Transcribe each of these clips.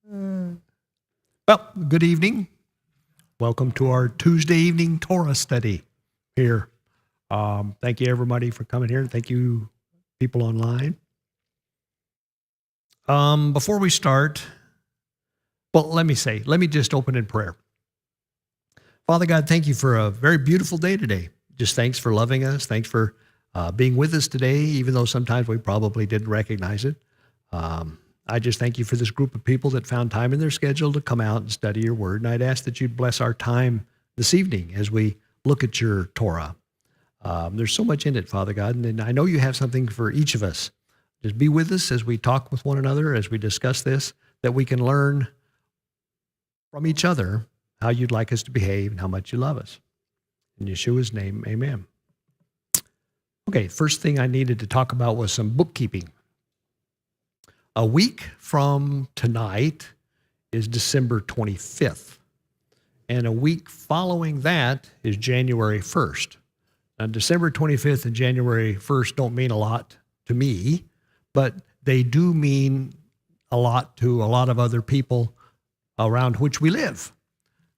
Well, good evening. Welcome to our Tuesday evening Torah study here. Thank you, everybody, for coming here. Thank you, people online. Before we start, well, let me just open in prayer. Father God, thank you for a very beautiful day today. Just thanks for loving us. Thanks for being with us today, even though sometimes we probably didn't recognize it. I just thank you for this group of people that found time in their schedule to come out and study your word. And I'd ask that you'd bless our time this evening as we look at your Torah. There's so much in it, Father God, and I know you have something for each of us. Just be with us as we talk with one another, as we discuss this, that we can learn from each other how you'd like us to behave and how much you love us. In Yeshua's name, amen. Okay, first thing I needed to talk about was some bookkeeping. A week from tonight is December 25th, and a week following that is January 1st. Now, December 25th and January 1st don't mean a lot to me, but they do mean a lot to a lot of other people around which we live.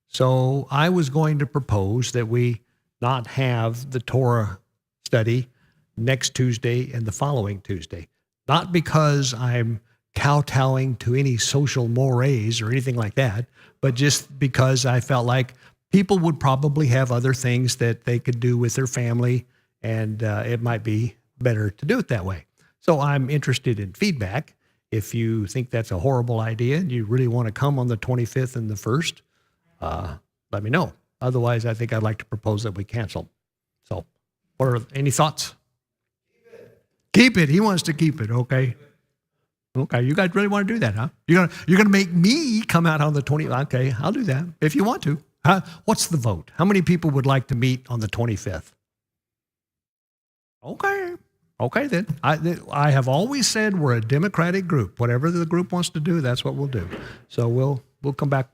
So I was going to propose that we not have the Torah study next Tuesday and the following Tuesday. Not because I'm kowtowing to any social mores or anything like that, but just because I felt like people would probably have other things that they could do with their family, and it might be better to do it that way. So I'm interested in feedback. If you think that's a horrible idea and you really want to come on the 25th and the 1st, let me know. Otherwise, I think I'd like to propose that we cancel. So what are any thoughts? Keep it. He wants to keep it. Okay. Okay. You guys really want to do that, huh? You're gonna make me come out on the 20th. Okay, I'll do that if you want to. What's the vote? How many people would like to meet on the 25th? Okay then. I have always said we're a democratic group. Whatever the group wants to do, that's what we'll do. So we'll come back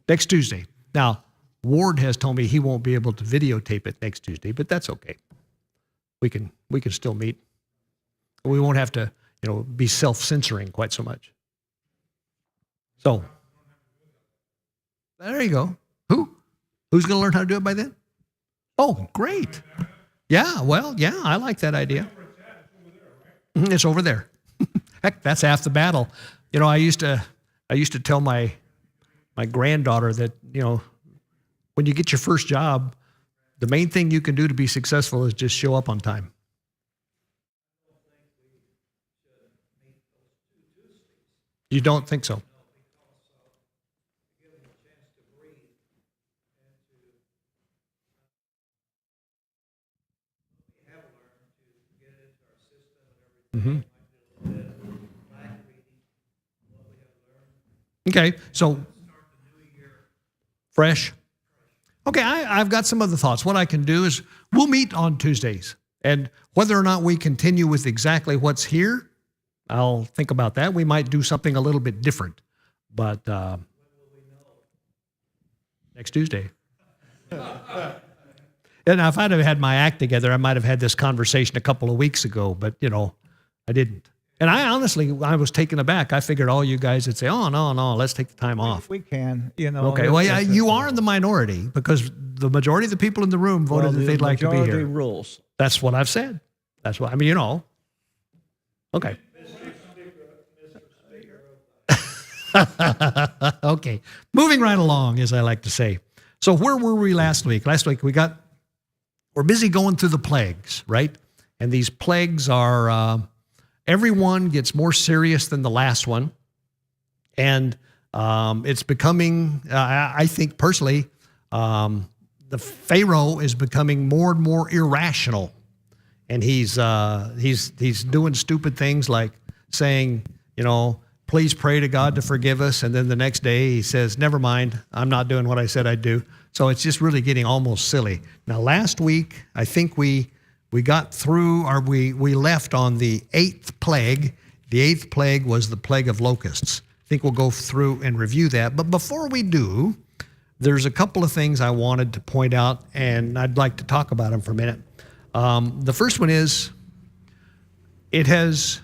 next Tuesday. Now, Ward has told me he won't be able to videotape it next Tuesday, but that's okay. We can still meet. We won't have to, be self-censoring quite so much. So there you go. Who's going to learn how to do it by then? Oh, great. Yeah, well, yeah, I like that idea. It's over there. Heck, that's half the battle. I used to tell my granddaughter that, when you get your first job, the main thing you can do to be successful is just show up on time. You don't think so? Mm-hmm. Okay, so fresh. Okay, I've got some other thoughts. What I can do is we'll meet on Tuesdays, and whether or not we continue with exactly what's here, I'll think about that. We might do something a little bit different, but next Tuesday. And if I'd have had my act together, I might have had this conversation a couple of weeks ago, but, I didn't. And I was taken aback. I figured all you guys would say, oh, no, let's take the time off. We can, Okay, well, yeah, you are in the minority because the majority of the people in the room voted that they'd like to be here. Majority rules. That's what I've said. That's what, Okay. Okay, moving right along, as I like to say. So where were we last week? Last week we're busy going through the plagues, right? And these plagues are, everyone gets more serious than the last one. And it's becoming, I think personally, the Pharaoh is becoming more and more irrational. And he's doing stupid things like saying, please pray to God to forgive us. And then the next day he says, never mind, I'm not doing what I said I'd do. So it's just really getting almost silly. Now, last week, I think we got through, or we left on the 8th plague. The 8th plague was the plague of locusts. I think we'll go through and review that. But before we do, there's a couple of things I wanted to point out, and I'd like to talk about them for a minute. The first one is, it has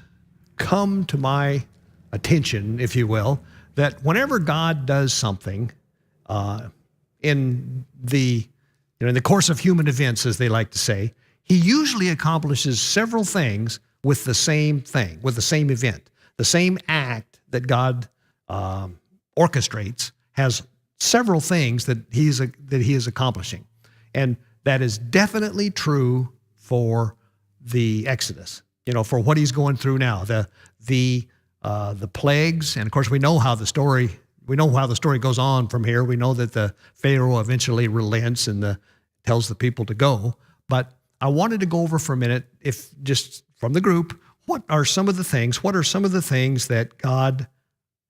come to my attention, if you will, that whenever God does something in the course of human events, as they like to say, he usually accomplishes several things with the same thing, with the same event. The same act that God orchestrates has several things that he is accomplishing. And that is definitely true for the Exodus, for what he's going through now. The plagues, and of course we know how the story goes on from here. We know that the Pharaoh eventually relents and tells the people to go. But I wanted to go over for a minute, if just from the group, what are some of the things that God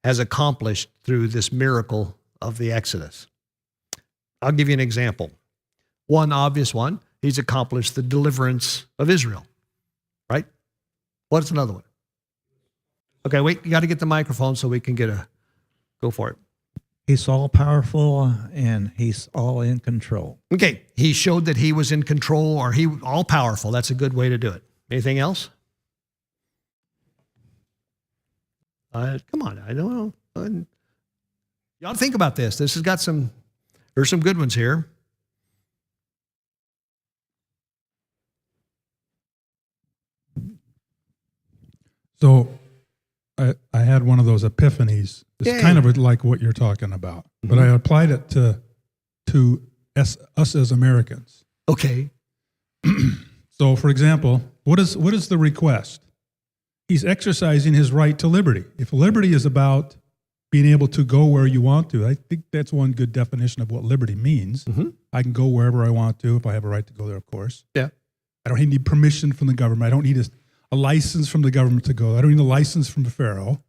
has accomplished through this miracle of the Exodus? I'll give you an example. One obvious one, he's accomplished the deliverance of Israel, right? What's another one? Okay, wait, you got to get the microphone so we can go for it. He's all powerful and he's all in control. Okay, he showed that he was in control, or he all powerful. That's a good way to do it. Anything else? Come on, I don't know. You ought to think about this. There's some good ones here. So I had one of those epiphanies. It's kind of like what you're talking about, but I applied it to us as Americans. Okay. So, for example, what is the request? He's exercising his right to liberty. If liberty is about being able to go where you want to, I think that's one good definition of what liberty means. Mm-hmm. I can go wherever I want to if I have a right to go there, of course. Yeah. I don't need permission from the government. I don't need a license from the government to go. I don't need a license from the Pharaoh,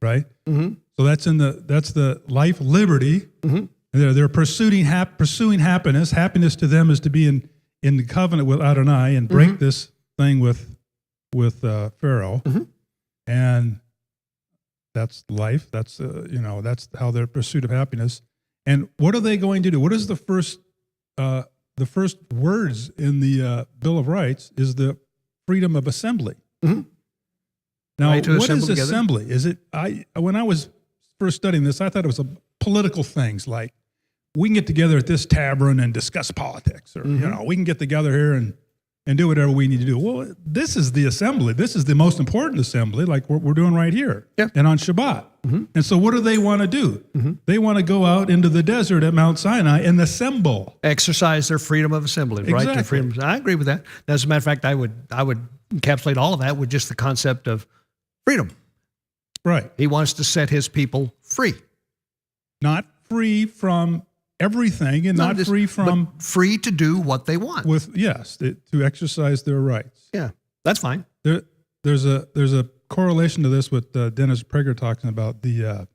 right? Mm-hmm. So that's the life liberty. Mm-hmm. They're pursuing happiness. Happiness to them is to be in the covenant with Adonai and break this thing with Pharaoh, and that's life. That's that's how their pursuit of happiness. And what are they going to do? What is the first words in the Bill of Rights is the freedom of assembly. Mm-hmm. Now, right, what is assembly? Is it? When I was first studying this, I thought it was a political things like we can get together at this tavern and discuss politics, or we can get together here and do whatever we need to do. Well, this is the assembly. This is the most important assembly, like what we're doing right here and on Shabbat. Mm-hmm. And so what do they want to do? Mm-hmm. They want to go out into the desert at Mount Sinai and assemble. Exercise their freedom of assembly, exactly. Right? Their freedom. I agree with that. As a matter of fact, I would encapsulate all of that with just the concept of freedom. Right. He wants to set his people free. Not free from everything, and not free from... But free to do what they want. To exercise their rights. Yeah, that's fine. There's a correlation to this with Dennis Prager talking about the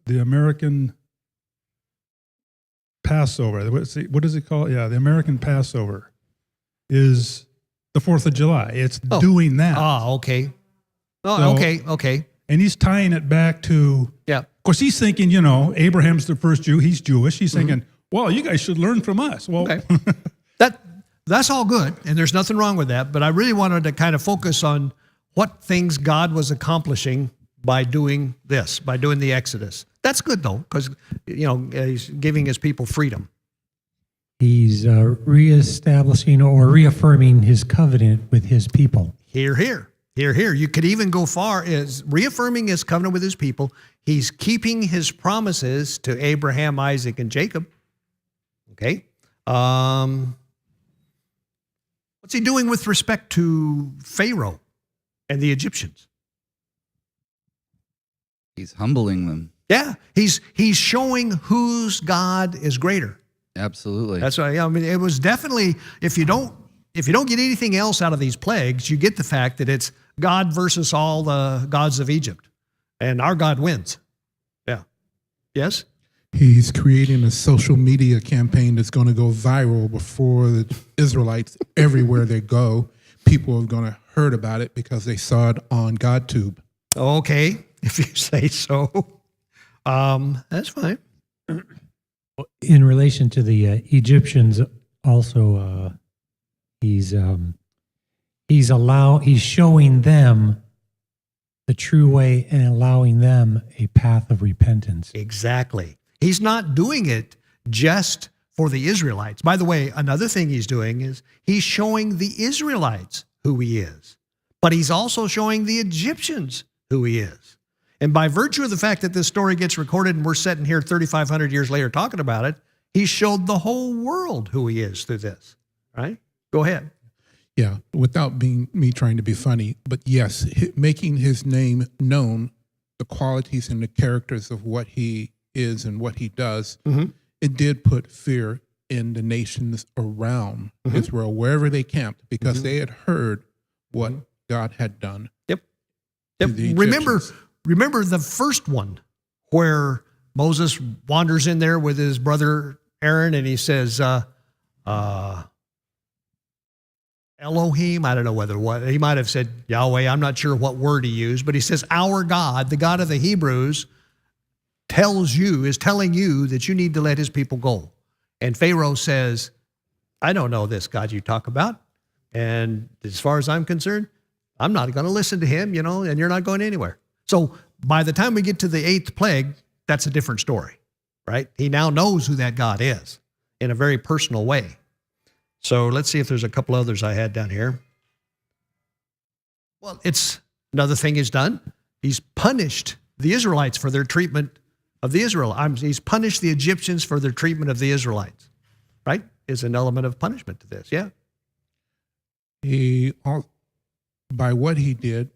American Passover. What does it call? Yeah, the American Passover is the 4th of July. It's doing that. Ah, okay. Oh, so, okay. And he's tying it back to, of course, he's thinking, Abraham's the first Jew. He's Jewish. He's thinking, well, you guys should learn from us. Well, okay. That's all good, and there's nothing wrong with that. But I really wanted to kind of focus on what things God was accomplishing by doing this, by doing the Exodus. That's good, though, because, he's giving his people freedom. He's reestablishing or reaffirming his covenant with his people. Hear, hear. Hear, hear. You could even go far as reaffirming his covenant with his people. He's keeping his promises to Abraham, Isaac, and Jacob. Okay. What's he doing with respect to Pharaoh and the Egyptians? He's humbling them. Yeah. He's showing whose God is greater. Absolutely. That's why, it was definitely, if you don't get anything else out of these plagues, you get the fact that it's God versus all the gods of Egypt. And our God wins. Yeah. Yes? He's creating a social media campaign that's going to go viral before the Israelites, everywhere they go. People are going to heard about it because they saw it on GodTube. Okay, if you say so. That's fine. In relation to the Egyptians, also He's showing them the true way and allowing them a path of repentance. Exactly. He's not doing it just for the Israelites. By the way, another thing he's doing is he's showing the Israelites who he is, but he's also showing the Egyptians who he is. And by virtue of the fact that this story gets recorded and we're sitting here 3,500 years later talking about it, he showed the whole world who he is through this, right? Go ahead. Yeah, without being me trying to be funny, but yes, making his name known, the qualities and the characters of what he is and what he does, it did put fear in the nations around Israel, wherever they camped, because they had heard what God had done. Yep. to the Remember Egyptians. the first one where Moses wanders in there with his brother Aaron and he says, Elohim, I don't know what he might have said Yahweh, I'm not sure what word he used, but he says, our God, the God of the Hebrews, is telling you that you need to let his people go. And Pharaoh says, I don't know this God you talk about. And as far as I'm concerned, I'm not going to listen to him, and you're not going anywhere. So by the time we get to the 8th plague, that's a different story, right? He now knows who that God is in a very personal way. So let's see if there's a couple others I had down here. Well, it's another thing he's done. He's punished the Israelites for their treatment of the Israelites. He's punished the Egyptians for their treatment of the Israelites, right? Is an element of punishment to this, yeah. By what he did,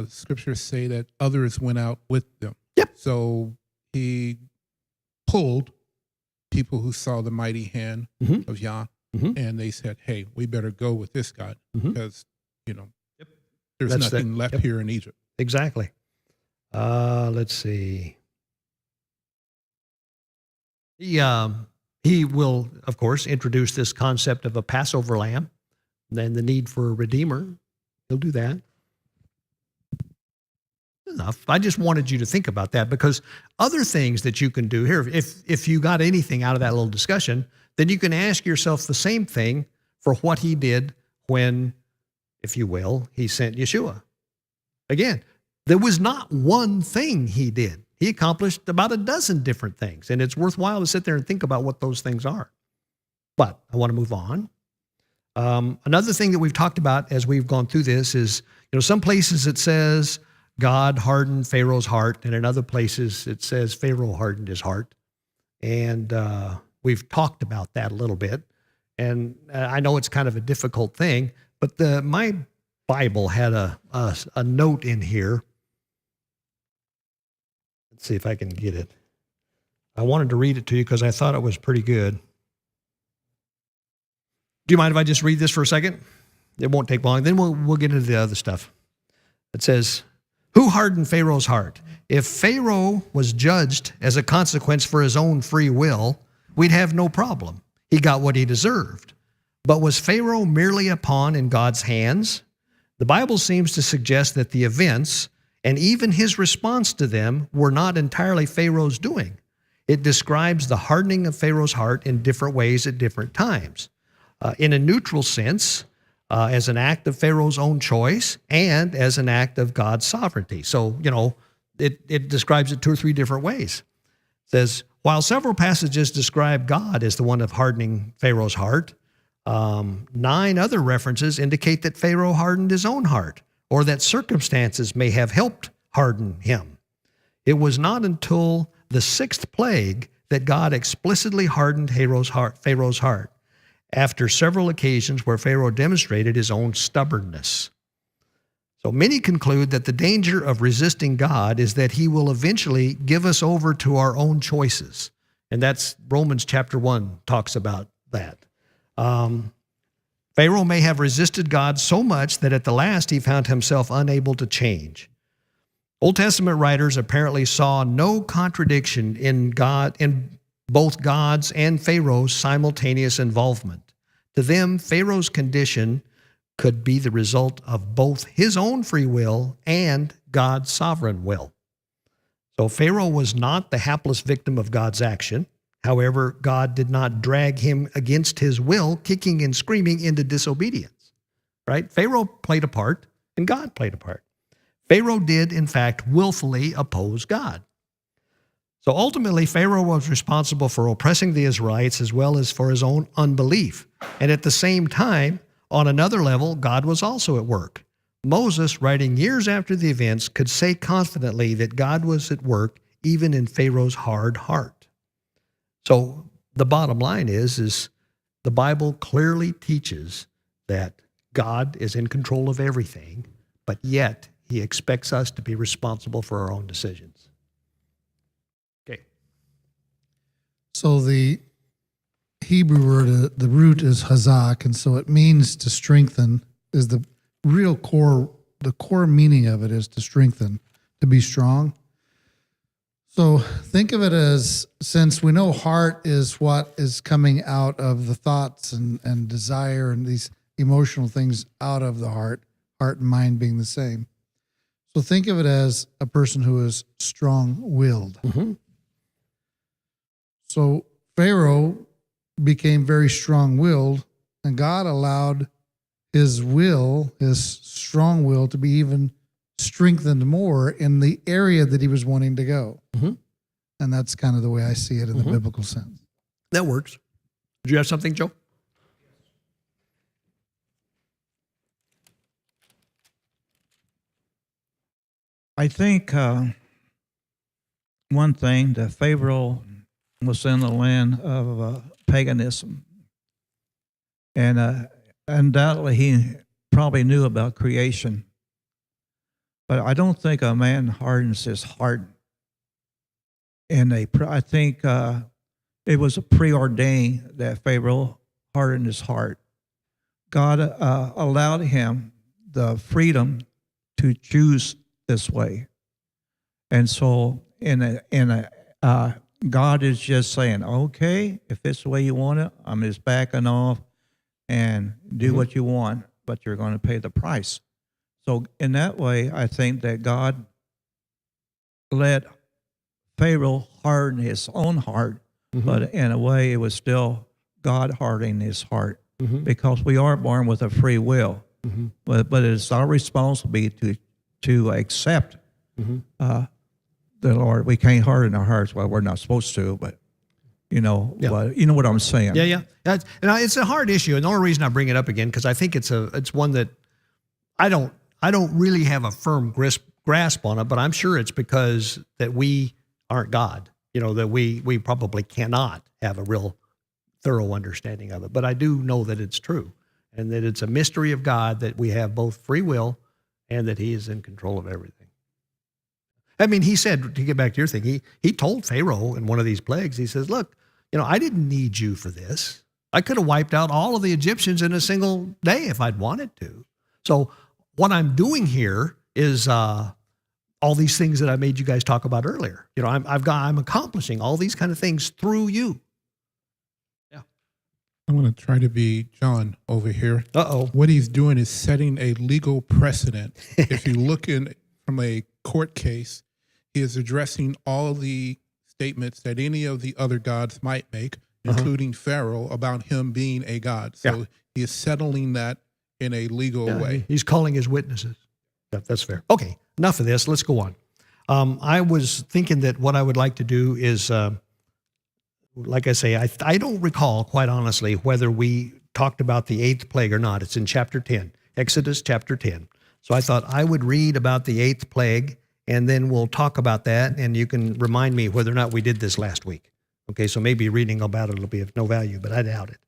scriptures say that others went out with them. Yep. So he pulled people who saw the mighty hand of Yah, and they said, hey, we better go with this God because, there's That's nothing left here in Egypt. Exactly. Let's see. He will, of course, introduce this concept of a Passover lamb, then the need for a redeemer. He'll do that. Enough. I just wanted you to think about that because other things that you can do here, if you got anything out of that little discussion, then you can ask yourself the same thing for what he did when, if you will, he sent Yeshua. Again, there was not one thing he did. He accomplished about a dozen different things, and it's worthwhile to sit there and think about what those things are. But I want to move on. Another thing that we've talked about as we've gone through this is, some places it says God hardened Pharaoh's heart, and in other places it says Pharaoh hardened his heart. And we've talked about that a little bit. And I know it's kind of a difficult thing, but my Bible had a note in here. Let's see if I can get it. I wanted to read it to you because I thought it was pretty good. Do you mind if I just read this for a second? It won't take long. Then we'll get into the other stuff. It says, who hardened Pharaoh's heart? If Pharaoh was judged as a consequence for his own free will, we'd have no problem. He got what he deserved. But was Pharaoh merely a pawn in God's hands? The Bible seems to suggest that the events and even his response to them were not entirely Pharaoh's doing. It describes the hardening of Pharaoh's heart in different ways at different times. In a neutral sense, as an act of Pharaoh's own choice and as an act of God's sovereignty. So, it describes it 2 or 3 different ways. It says, while several passages describe God as the one of hardening Pharaoh's heart, 9 other references indicate that Pharaoh hardened his own heart or that circumstances may have helped harden him. It was not until the 6th plague that God explicitly hardened Pharaoh's heart, after several occasions where Pharaoh demonstrated his own stubbornness. So many conclude that the danger of resisting God is that he will eventually give us over to our own choices. And that's Romans chapter 1 talks about that. Pharaoh may have resisted God so much that at the last he found himself unable to change. Old Testament writers apparently saw no contradiction in both God's and Pharaoh's simultaneous involvement. To them, Pharaoh's condition could be the result of both his own free will and God's sovereign will. So Pharaoh was not the hapless victim of God's action. However, God did not drag him against his will, kicking and screaming into disobedience, right? Pharaoh played a part and God played a part. Pharaoh did, in fact, willfully oppose God. So ultimately, Pharaoh was responsible for oppressing the Israelites as well as for his own unbelief. And at the same time, on another level, God was also at work. Moses, writing years after the events, could say confidently that God was at work even in Pharaoh's hard heart. So the bottom line is the Bible clearly teaches that God is in control of everything, but yet he expects us to be responsible for our own decisions. Okay. So the Hebrew word, the root is hazak, and so it means to strengthen, is the real core, the core meaning of it is to strengthen, to be strong. So think of it as, since we know heart is what is coming out of the thoughts and desire and these emotional things out of the heart and mind being the same. So think of it as a person who is strong-willed. Mm-hmm. So Pharaoh became very strong-willed, and God allowed his will, his strong will, to be even strengthened more in the area that he was wanting to go. Mm-hmm. And that's kind of the way I see it in the biblical sense. That works. Do you have something, Joe? I think one thing, that Pharaoh was in the land of paganism. And undoubtedly he probably knew about creation. But I don't think a man hardens his heart. I think it was preordained that Pharaoh hardened his heart. God allowed him the freedom to choose this way. And so God is just saying, okay, if it's the way you want it, I'm just backing off and do what you want, but you're going to pay the price. So in that way, I think that God let Pharaoh harden his own heart, but in a way it was still God hardening his heart, because we are born with a free will. But it's our responsibility to accept the Lord. We can't harden our hearts. Well, we're not supposed to, but you know what I'm saying. Yeah. And it's a hard issue, and the only reason I bring it up again because I think it's one that I don't really have a firm grasp on it, but I'm sure it's because that we aren't God. That we probably cannot have a real thorough understanding of it. But I do know that it's true, and that it's a mystery of God that we have both free will and that he is in control of everything. I mean, he said, to get back to your thing, he told Pharaoh in one of these plagues, he says, look, I didn't need you for this. I could have wiped out all of the Egyptians in a single day if I'd wanted to. So what I'm doing here is all these things that I made you guys talk about earlier. I'm accomplishing all these kind of things through you. Yeah. I'm going to try to be John over here. Uh-oh. What he's doing is setting a legal precedent. If you look from a court case, he is addressing all the statements that any of the other gods might make, including Pharaoh, about him being a god. So he is settling that in a legal way. He's calling his witnesses. That's fair. Okay, enough of this. Let's go on. I was thinking that what I would like to do is, like I say, I don't recall, quite honestly, whether we talked about the 8th plague or not. It's in chapter 10, Exodus chapter 10. So I thought I would read about the 8th plague, and then we'll talk about that, and you can remind me whether or not we did this last week. Okay, so maybe reading about it will be of no value, but I doubt it.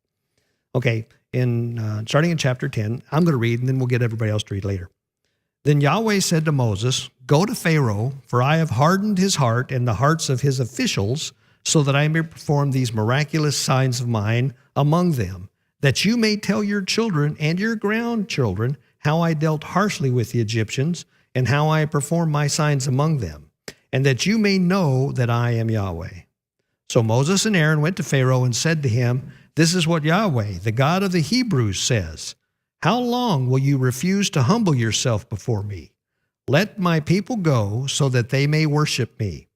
Okay, starting in chapter 10, I'm going to read, and then we'll get everybody else to read later. Then Yahweh said to Moses, "Go to Pharaoh, for I have hardened his heart and the hearts of his officials, so that I may perform these miraculous signs of mine among them, that you may tell your children and your grandchildren how I dealt harshly with the Egyptians, and how I performed my signs among them, and that you may know that I am Yahweh." So Moses and Aaron went to Pharaoh and said to him, "This is what Yahweh, the God of the Hebrews, says. How long will you refuse to humble yourself before me? Let my people go so that they may worship me.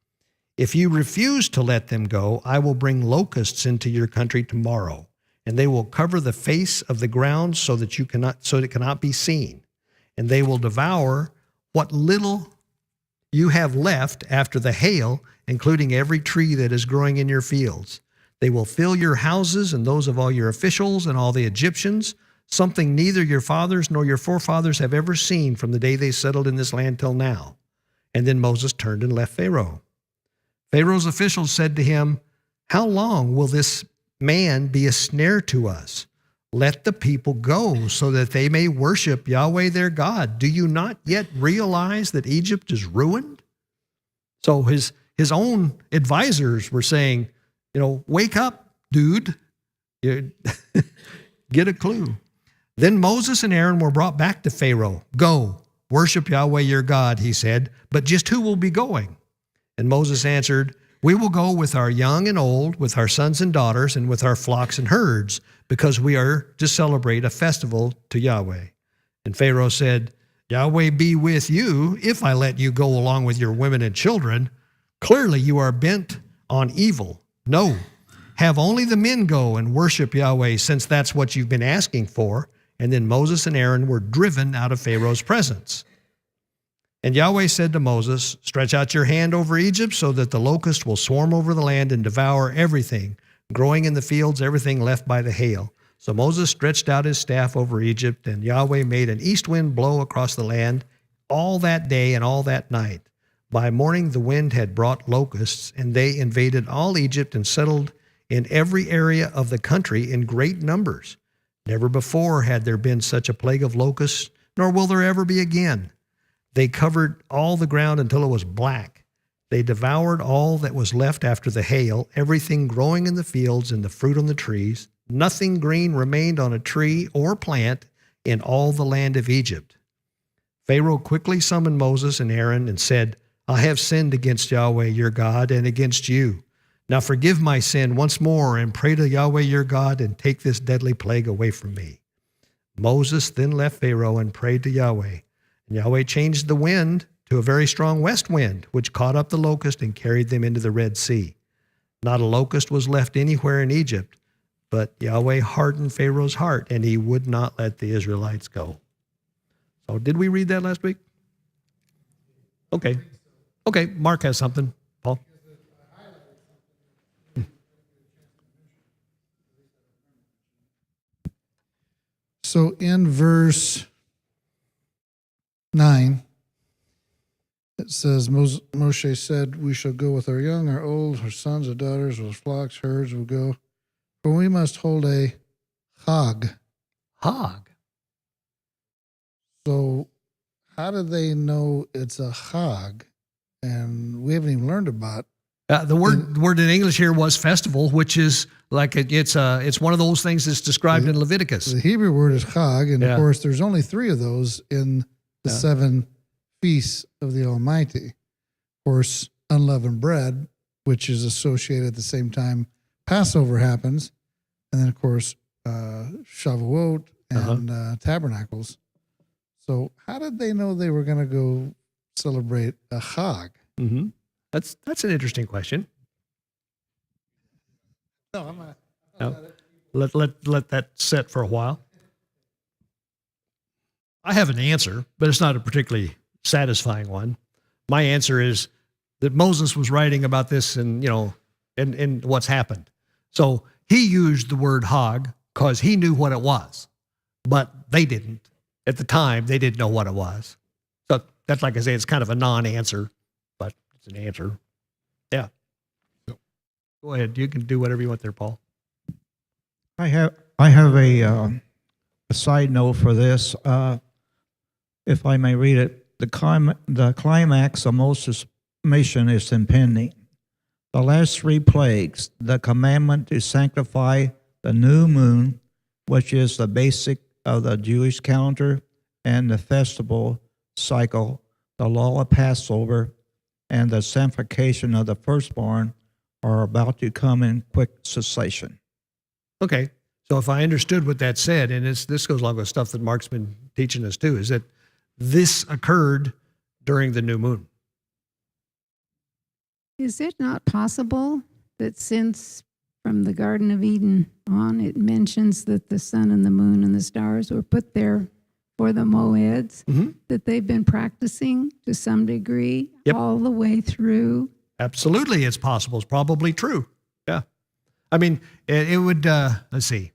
If you refuse to let them go, I will bring locusts into your country tomorrow, and they will cover the face of the ground so that it cannot be seen. And they will devour what little you have left after the hail, including every tree that is growing in your fields. They will fill your houses and those of all your officials and all the Egyptians, something neither your fathers nor your forefathers have ever seen from the day they settled in this land till now. And then Moses turned and left Pharaoh. Pharaoh's officials said to him, how long will this man be a snare to us? Let the people go so that they may worship Yahweh their God. Do you not yet realize that Egypt is ruined? So his own advisors were saying, wake up, dude. Get a clue. Then Moses and Aaron were brought back to Pharaoh. Go, worship Yahweh your God, he said, but just who will be going? And Moses answered, we will go with our young and old, with our sons and daughters, and with our flocks and herds, because we are to celebrate a festival to Yahweh. And Pharaoh said, Yahweh be with you if I let you go along with your women and children. Clearly you are bent on evil. No, have only the men go and worship Yahweh, since that's what you've been asking for. And then Moses and Aaron were driven out of Pharaoh's presence. And Yahweh said to Moses, stretch out your hand over Egypt so that the locust will swarm over the land and devour everything, growing in the fields, everything left by the hail. So Moses stretched out his staff over Egypt, and Yahweh made an east wind blow across the land all that day and all that night. By morning the wind had brought locusts, and they invaded all Egypt and settled in every area of the country in great numbers. Never before had there been such a plague of locusts, nor will there ever be again. They covered all the ground until it was black. They devoured all that was left after the hail, everything growing in the fields and the fruit on the trees. Nothing green remained on a tree or plant in all the land of Egypt. Pharaoh quickly summoned Moses and Aaron and said, I have sinned against Yahweh your God and against you. Now forgive my sin once more and pray to Yahweh your God and take this deadly plague away from me. Moses then left Pharaoh and prayed to Yahweh. And Yahweh changed the wind to a very strong west wind, which caught up the locust and carried them into the Red Sea. Not a locust was left anywhere in Egypt, but Yahweh hardened Pharaoh's heart, and he would not let the Israelites go. So did we read that last week? Okay. Okay, Mark has something. Paul? So in verse 9, it says, Moshe said, we shall go with our young, our old, our sons, our daughters, our flocks, herds will go. For we must hold a Chag. Hog. So how do they know it's a Chag? And we haven't even learned about. The word in English here was festival, which is like it's one of those things that's described in Leviticus. The Hebrew word is Chag, and Yeah. of course there's only 3 of those in the Yeah. 7 feasts of the Almighty. Of course, unleavened bread, which is associated at the same time Passover happens, and then of course Shavuot and Tabernacles. So how did they know they were going to go celebrate a Chag? Mm-hmm. That's an interesting question. No, I'm not. No. Let that set for a while. I have an answer, but it's not a particularly satisfying one. My answer is that Moses was writing about this and what's happened. So he used the word hog because he knew what it was, but they didn't. At the time, they didn't know what it was. So that's, like I say, it's kind of a non-answer, but it's an answer. Yeah. Go ahead. You can do whatever you want there, Paul. I have a side note for this. If I may read it, the climax of Moses' mission is impending. The last 3 plagues, the commandment to sanctify the new moon, which is the basic of the Jewish calendar, and the festival cycle, the law of Passover, and the sanctification of the firstborn are about to come in quick cessation. Okay. So if I understood what that said, and this goes along with stuff that Mark's been teaching us too, is that this occurred during the new moon. Is it not possible that since from the Garden of Eden on, it mentions that the sun and the moon and the stars were put there for the Moeds, that they've been practicing to some degree all the way through? Absolutely, it's possible. It's probably true. Yeah. I mean, it would, let's see.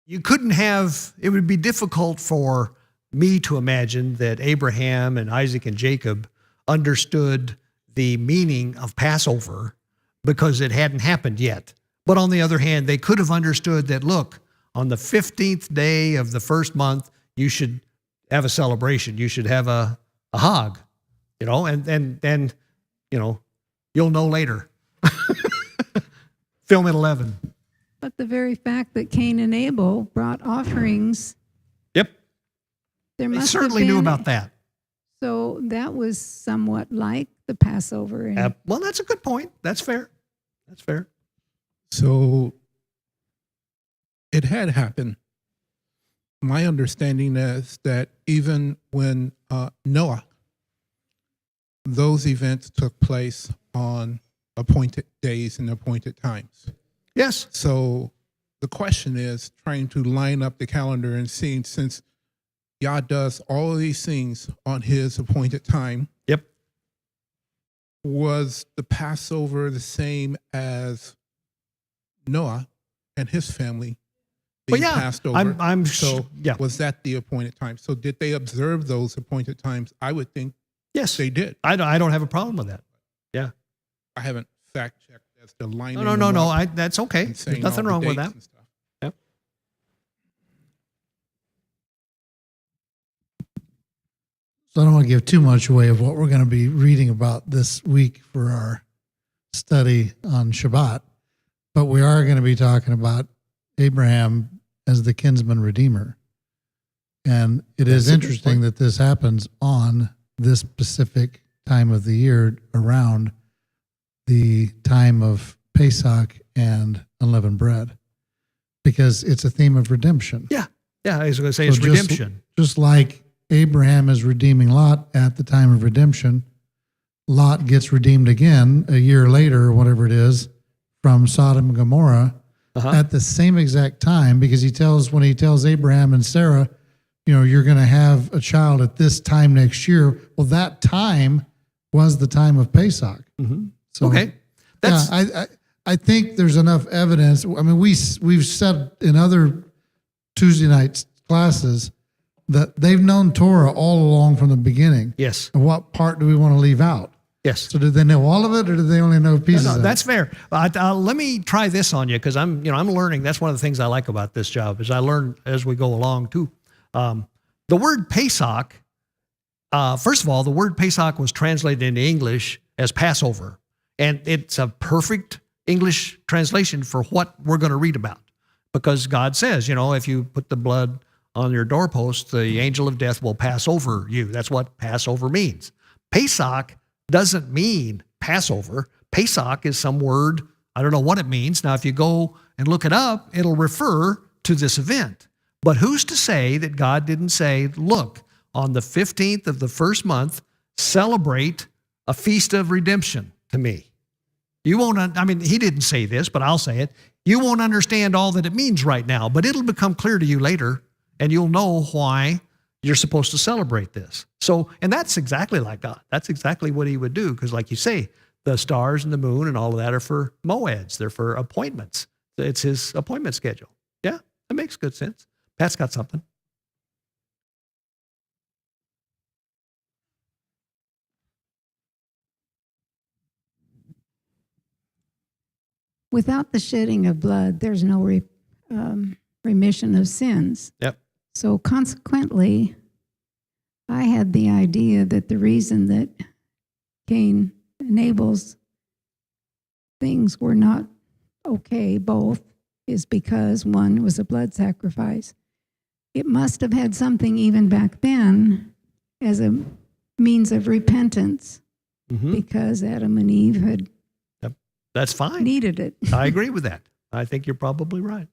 You couldn't have, it would be difficult for me to imagine that Abraham and Isaac and Jacob understood the meaning of Passover because it hadn't happened yet. But on the other hand, they could have understood that, look, on the 15th day of the first month, you should have a celebration. You should have a hog, and you'll know later. Film at 11. But the very fact that Cain and Abel brought offerings, Yep. there They must certainly have been, knew about that. So that was somewhat like the Passover. And Well, that's a good point. That's fair. That's fair. So it had happened. My understanding is that even when Noah, those events took place on appointed days and appointed times. Yes. So the question is trying to line up the calendar and seeing, since Yah does all of these things on his appointed time, Yep. was the Passover the same as Noah and his family being Well, yeah. passed over? So yeah. was that the appointed time? So did they observe those appointed times? I would think Yes. they did. I don't have a problem with that. Yeah. I haven't fact checked as to lining No. them up That's okay. and saying There's nothing all wrong the with dates that. and stuff. Yep. So I don't want to give too much away of what we're going to be reading about this week for our study on Shabbat, but we are going to be talking about Abraham as the kinsman redeemer. And it is That's a good interesting point. that this happens on this specific time of the year around the time of Pesach and unleavened bread, because it's a theme of redemption. Yeah. I was going to say So it's redemption. Just like Abraham is redeeming Lot at the time of redemption, Lot gets redeemed again a year later, or whatever it is, from Sodom and Gomorrah at the same exact time, because when he tells Abraham and Sarah, you're going to have a child at this time next year. Well, that time was the time of Pesach. So, Okay. That's I think there's enough evidence. I mean, we've said in other Tuesday night classes that they've known Torah all along from the beginning. yes. And what part do we want to leave out? Yes. So did they know all of it, or did they only know pieces No, of it? that's fair. Let me try this on you, because I'm learning. That's one of the things I like about this job is I learn as we go along too. The word Pesach, first of all, the word Pesach was translated into English as Passover, and it's a perfect English translation for what we're going to read about, because God says, if you put the blood on your doorpost, the angel of death will pass over you. That's what Passover means. Pesach doesn't mean Passover. Pesach is some word, I don't know what it means. Now, if you go and look it up, it'll refer to this event. But who's to say that God didn't say, look, on the 15th of the first month, celebrate a feast of redemption to me? You won't, he didn't say this, but I'll say it. You won't understand all that it means right now, but it'll become clear to you later, and you'll know why you're supposed to celebrate this. So, and that's exactly like God. That's exactly what he would do, because like you say, the stars and the moon and all of that are for moeds. They're for appointments. It's his appointment schedule. Yeah, that makes good sense. Pat's got something. without the shedding of blood, there's no remission of sins. Yep. So consequently, I had the idea that the reason that Cain and Abel's things were not okay, both, is because one was a blood sacrifice. It must have had something even back then as a means of repentance, because Adam and Eve had That's fine. needed it. I agree with that. I think you're probably right.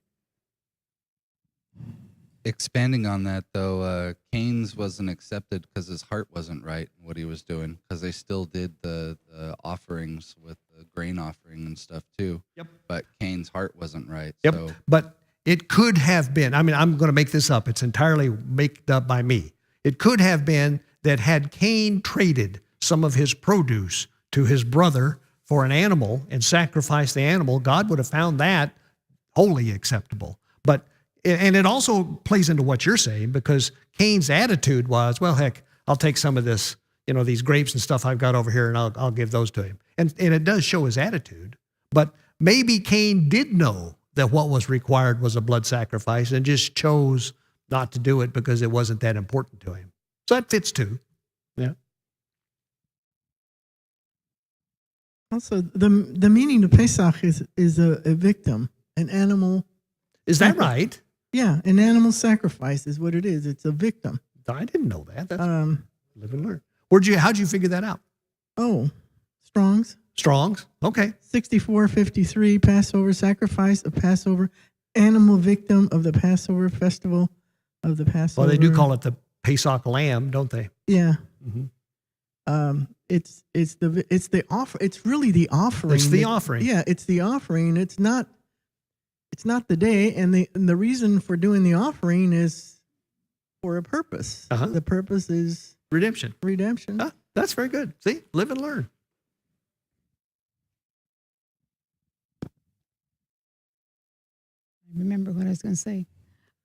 Expanding on that, though, Cain's wasn't accepted because his heart wasn't right in what he was doing, because they still did the offerings with the grain offering and stuff too. Yep. But Cain's heart wasn't right. Yep. So But it could have been, I mean, I'm going to make this up. It's entirely made up by me. It could have been that had Cain traded some of his produce to his brother for an animal and sacrificed the animal, God would have found that wholly acceptable. And it also plays into what you're saying, because Cain's attitude was, well, heck, I'll take some of this, these grapes and stuff I've got over here, and I'll give those to him. And it does show his attitude. But maybe Cain did know that what was required was a blood sacrifice and just chose not to do it because it wasn't that important to him. So that fits too. Yeah. Also, the meaning of Pesach is a victim, an animal. Is that right? Yeah, an animal sacrifice is what it is. It's a victim. I didn't know that. That's live and learn. How'd you figure that out? Oh, Strong's. Strong's? Okay. 6453, Passover sacrifice, a Passover animal victim of the Passover festival of the Passover. Well, they do call it the Pesach lamb, don't they? Yeah. Mm-hmm. It's the offer. It's really the offering. It's the offering. Yeah, it's the offering. It's not the day, and the reason for doing the offering is for a purpose. Uh-huh. The purpose is Redemption. redemption. That's very good. See, live and learn. I remember what I was going to say.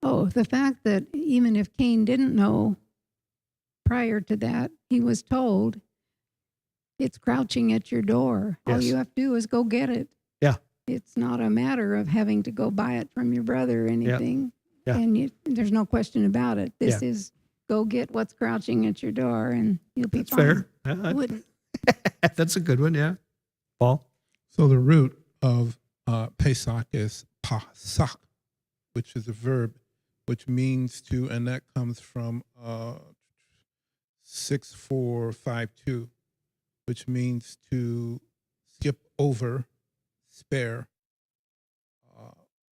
Oh, the fact that even if Cain didn't know prior to that, he was told it's crouching at your door. All Yes. you have to do is go get it. Yeah. It's not a matter of having to go buy it from your brother or anything. Yeah. And there's no question about it. This Yeah. is go get what's crouching at your door and you'll be That's fine. fair. Yeah, Wouldn't. that's a good one, yeah. Paul? So the root of Pesach is pasak, which is a verb, which means to, and that comes from 6452, which means to skip over, spare,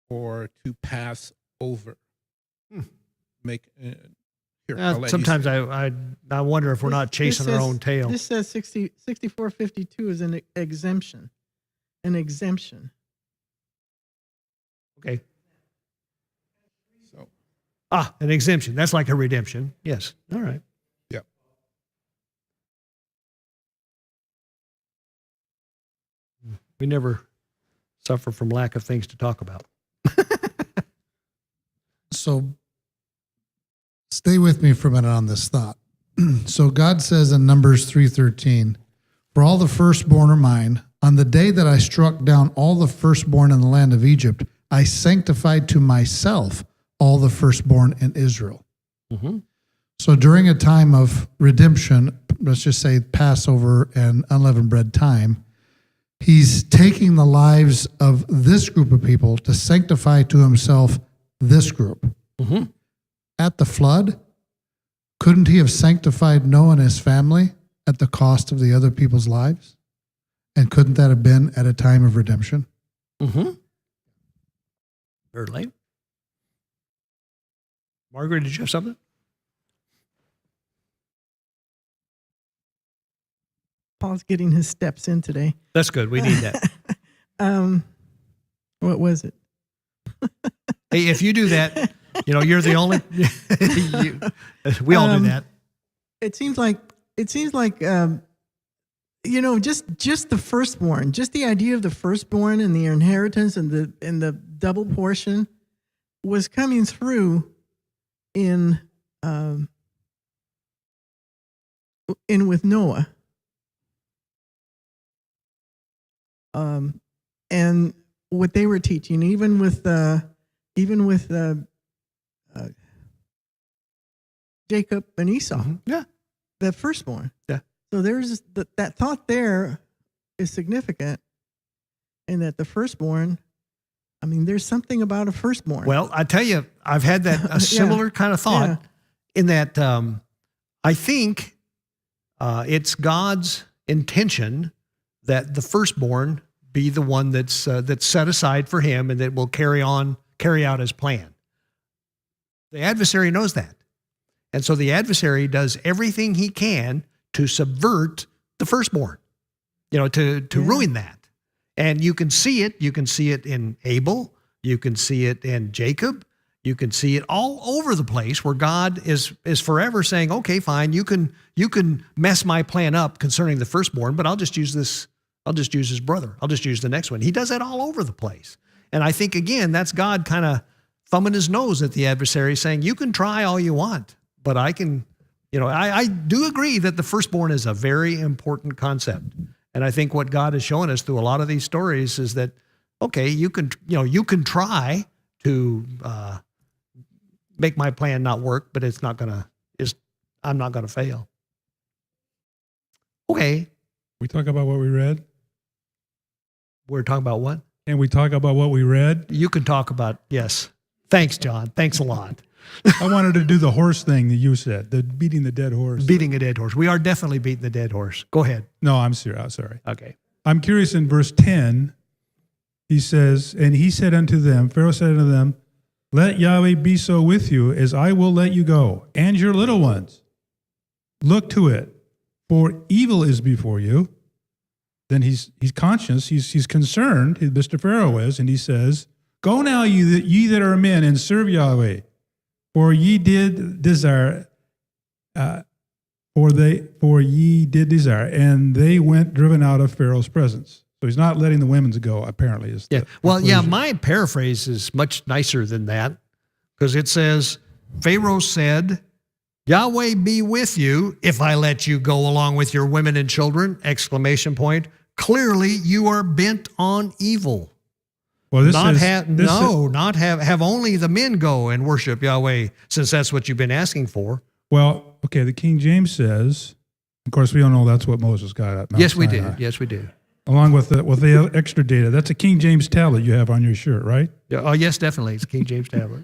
or to pass over. Make here. I'll let you Sometimes say. I wonder if we're not chasing our own tail. This says 6452 is an exemption. An exemption. Okay. So An exemption. That's like a redemption. Yes. All right. Yep. We never suffer from lack of things to talk about. So stay with me for a minute on this thought. So God says in Numbers 3:13, "For all the firstborn are mine. On the day that I struck down all the firstborn in the land of Egypt, I sanctified to myself all the firstborn in Israel." Mm-hmm. So during a time of redemption, let's just say Passover and unleavened bread time, he's taking the lives of this group of people to sanctify to himself this group. Mm-hmm. At the flood, couldn't he have sanctified Noah and his family at the cost of the other people's lives? And couldn't that have been at a time of redemption? Mm-hmm. Certainly. Margaret, did you have something? Paul's getting his steps in today. That's good. We need that. What was it? Hey, if you do that, you're the only. We all do that. It seems like just the firstborn, just the idea of the firstborn and the inheritance and the double portion was coming through in with Noah. And what they were teaching, even with Jacob and Esau, Yeah. the firstborn. Yeah. So there's that thought there is significant, in that the firstborn. I mean, there's something about a firstborn. Well, I tell you, I've had a similar kind of thought in that I think it's God's intention that the firstborn be the one that's set aside for him and that will carry out his plan. The adversary knows that. And so the adversary does everything he can to subvert the firstborn, to ruin that. And you can see it. You can see it in Abel. You can see it in Jacob. You can see it all over the place where God is forever saying, okay, fine, you can mess my plan up concerning the firstborn, but I'll just use this. I'll just use his brother. I'll just use the next one. He does that all over the place. And I think, again, that's God kind of thumbing his nose at the adversary saying, you can try all you want, but I can, I do agree that the firstborn is a very important concept. And I think what God is showing us through a lot of these stories is that, okay, you can try to make my plan not work, but I'm not gonna fail. Okay. We talk about what we read. We're talking about what? And we talk about what we read. You can talk about, yes. Thanks, John. Thanks a lot. I wanted to do the horse thing that you said, the beating the dead horse. Beating a dead horse. We are definitely beating the dead horse. Go ahead. No, I'm serious. Sorry. Okay. I'm curious in verse 10, he says, and he said unto them, Pharaoh said unto them, let Yahweh be so with you as I will let you go, and your little ones. Look to it, for evil is before you. Then he's conscious, he's concerned, Mr. Pharaoh is, and he says, go now, ye that are men, and serve Yahweh, for ye did desire, for ye did desire, and they went driven out of Pharaoh's presence. So he's not letting the women's go, apparently. My paraphrase is much nicer than that, because it says, Pharaoh said, Yahweh be with you if I let you go along with your women and children, ! Clearly you are bent on evil. Well, have only the men go and worship Yahweh, since that's what you've been asking for. Well, okay, the King James says, of course, we all know that's what Moses got at Mount Yes, we Sinai. do. Yes, we do. Along with the extra data. That's a King James tablet you have on your shirt, right? Yeah, oh, yes, definitely. It's King James tablet.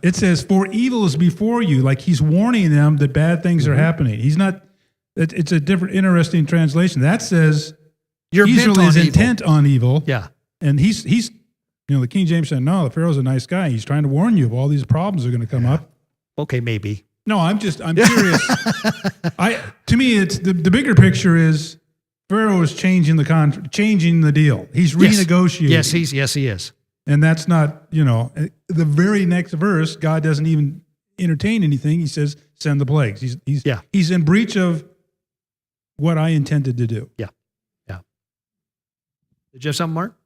It says, for evil is before you. Like he's warning them that bad things are happening. He's not, it's a different, interesting translation. That says, You're bent Israel on is evil. intent on evil. Yeah. And he's, the King James said, no, the Pharaoh's a nice guy. He's trying to warn you of all these problems are going to come up. Okay, maybe. No, I'm curious. To me, it's the bigger picture is Pharaoh is changing the deal. He's renegotiating. Yes, he is. And that's not, the very next verse, God doesn't even entertain anything. He says, send the plagues. He's in breach of what I intended to do. Yeah. Did you have something, Mark?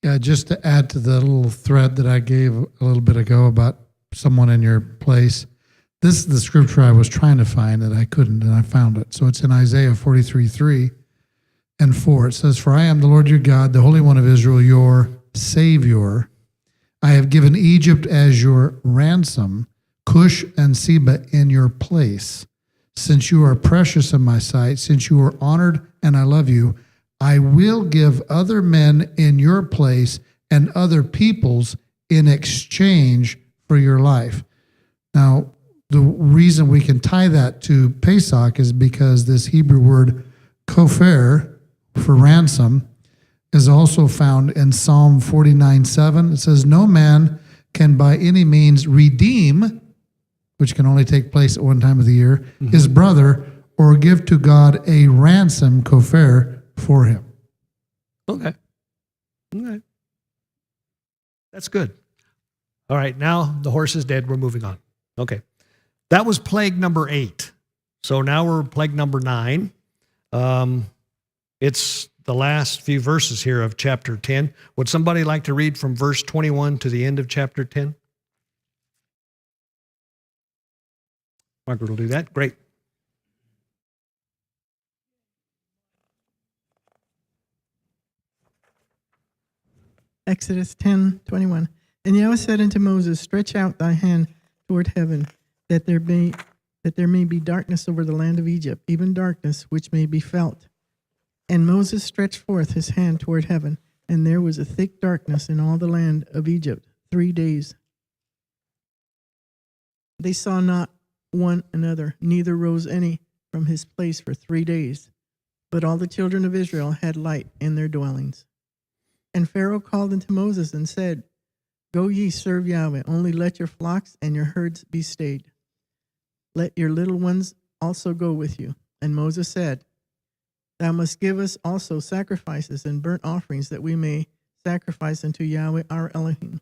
Yeah, just to add to the little thread that I gave a little bit ago about someone in your place. This is the scripture I was trying to find that I couldn't, and I found it. So it's in Isaiah 43:3 and 4. It says, for I am the Lord your God, the Holy One of Israel, your Savior. I have given Egypt as your ransom, Cush and Seba in your place. Since you are precious in my sight, since you are honored and I love you, I will give other men in your place and other peoples in exchange for your life. Now, the reason we can tie that to Pesach is because this Hebrew word kofer for ransom is also found in Psalm 49:7. It says, no man can by any means redeem, which can only take place at one time of the year, his brother, or give to God a ransom, kofer, for him. Okay. That's good. All right, now the horse is dead. We're moving on. Okay. That was plague number 8. So now we're plague number 9. It's the last few verses here of chapter 10. Would somebody like to read from verse 21 to the end of chapter 10? Margaret will do that. Great. Exodus 10:21. And Yahweh said unto Moses, stretch out thy hand toward heaven, that there may be darkness over the land of Egypt, even darkness which may be felt. And Moses stretched forth his hand toward heaven, and there was a thick darkness in all the land of Egypt 3 days. They saw not one another, neither rose any from his place for 3 days. But all the children of Israel had light in their dwellings. And Pharaoh called unto Moses and said, Go ye, serve Yahweh. Only let your flocks and your herds be stayed. Let your little ones also go with you. And Moses said, Thou must give us also sacrifices and burnt offerings, that we may sacrifice unto Yahweh our Elohim.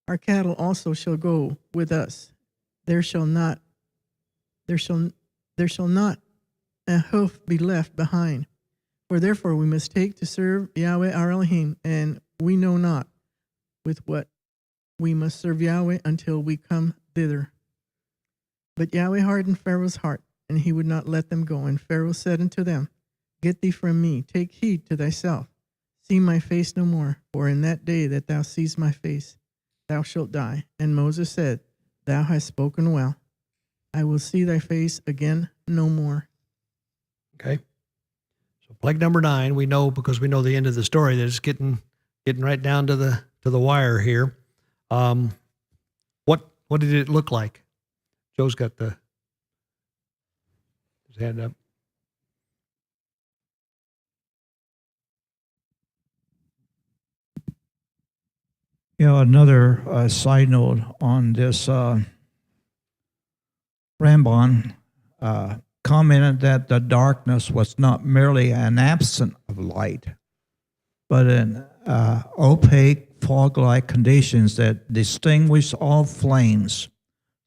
Our cattle also shall go with us. There shall not a hoof be left behind. For therefore we must take to serve Yahweh our Elohim, and we know not with what we must serve Yahweh until we come thither. But Yahweh hardened Pharaoh's heart, and he would not let them go. And Pharaoh said unto them, Get thee from me, take heed to thyself, see my face no more, for in that day that thou seest my face, thou shalt die. And Moses said, Thou hast spoken well. I will see thy face again no more. Okay. So plague number 9, we know, because we know the end of the story, that it's getting right down to the wire here. What did it look like? Joe's got his hand up. Another side note on this, Ramban commented that the darkness was not merely an absence of light, but an opaque, fog-like conditions that distinguish all flames,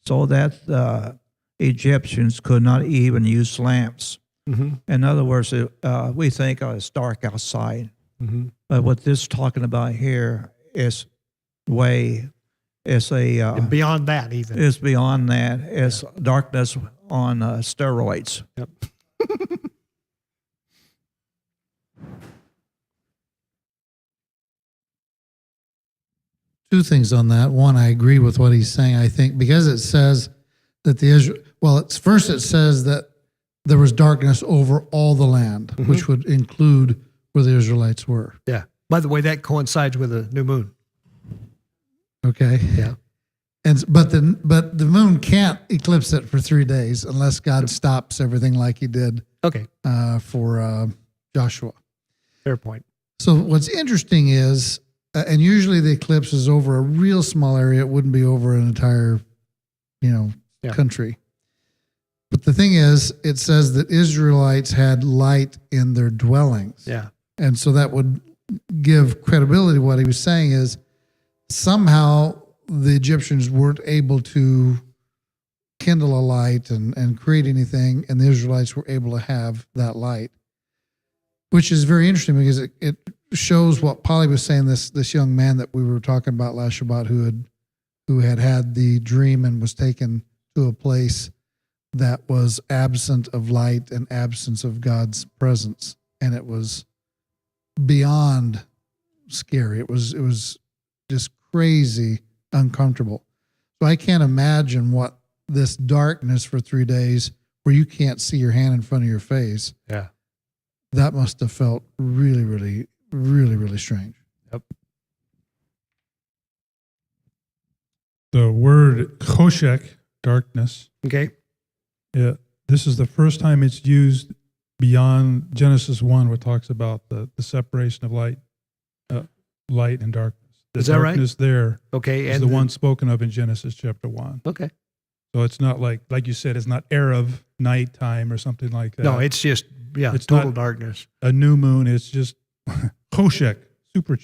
so that the Egyptians could not even use lamps. Mm-hmm. In other words, we think it's dark outside, Mm-hmm. but what this is talking about here is And beyond that, even. is beyond that. It's darkness on steroids. Yep. Two things on that. One, I agree with what he's saying. I think because it says that it says that there was darkness over all the land, Mhm. which would include where the Israelites were. Yeah. By the way, that coincides with a new moon. Okay. Yeah. But the moon can't eclipse it for 3 days unless God stops everything like he did Okay. for Joshua. Fair point. So what's interesting is, and usually the eclipse is over a real small area. It wouldn't be over an entire, Yeah. country. But the thing is, it says that Israelites had light in their dwellings. Yeah. And so that would give credibility to what he was saying is somehow the Egyptians weren't able to kindle a light and create anything, and the Israelites were able to have that light, which is very interesting because it shows what Polly was saying, this young man that we were talking about last Shabbat who had the dream and was taken to a place that was absent of light and absence of God's presence. And it was beyond scary. It was just crazy uncomfortable. So I can't imagine what this darkness for 3 days where you can't see your hand in front of your face. Yeah. That must have felt really, really, really, really strange. Yep. The word choshek, darkness, Okay. this is the first time it's used beyond Genesis 1, where it talks about the separation of light and darkness. The Is that right? darkness there Okay. is the one spoken of in Genesis chapter 1. Okay. So it's not like you said, it's not Erev, nighttime or something like that. No, it's just, It's total not- darkness. a new moon. It's just choshek, super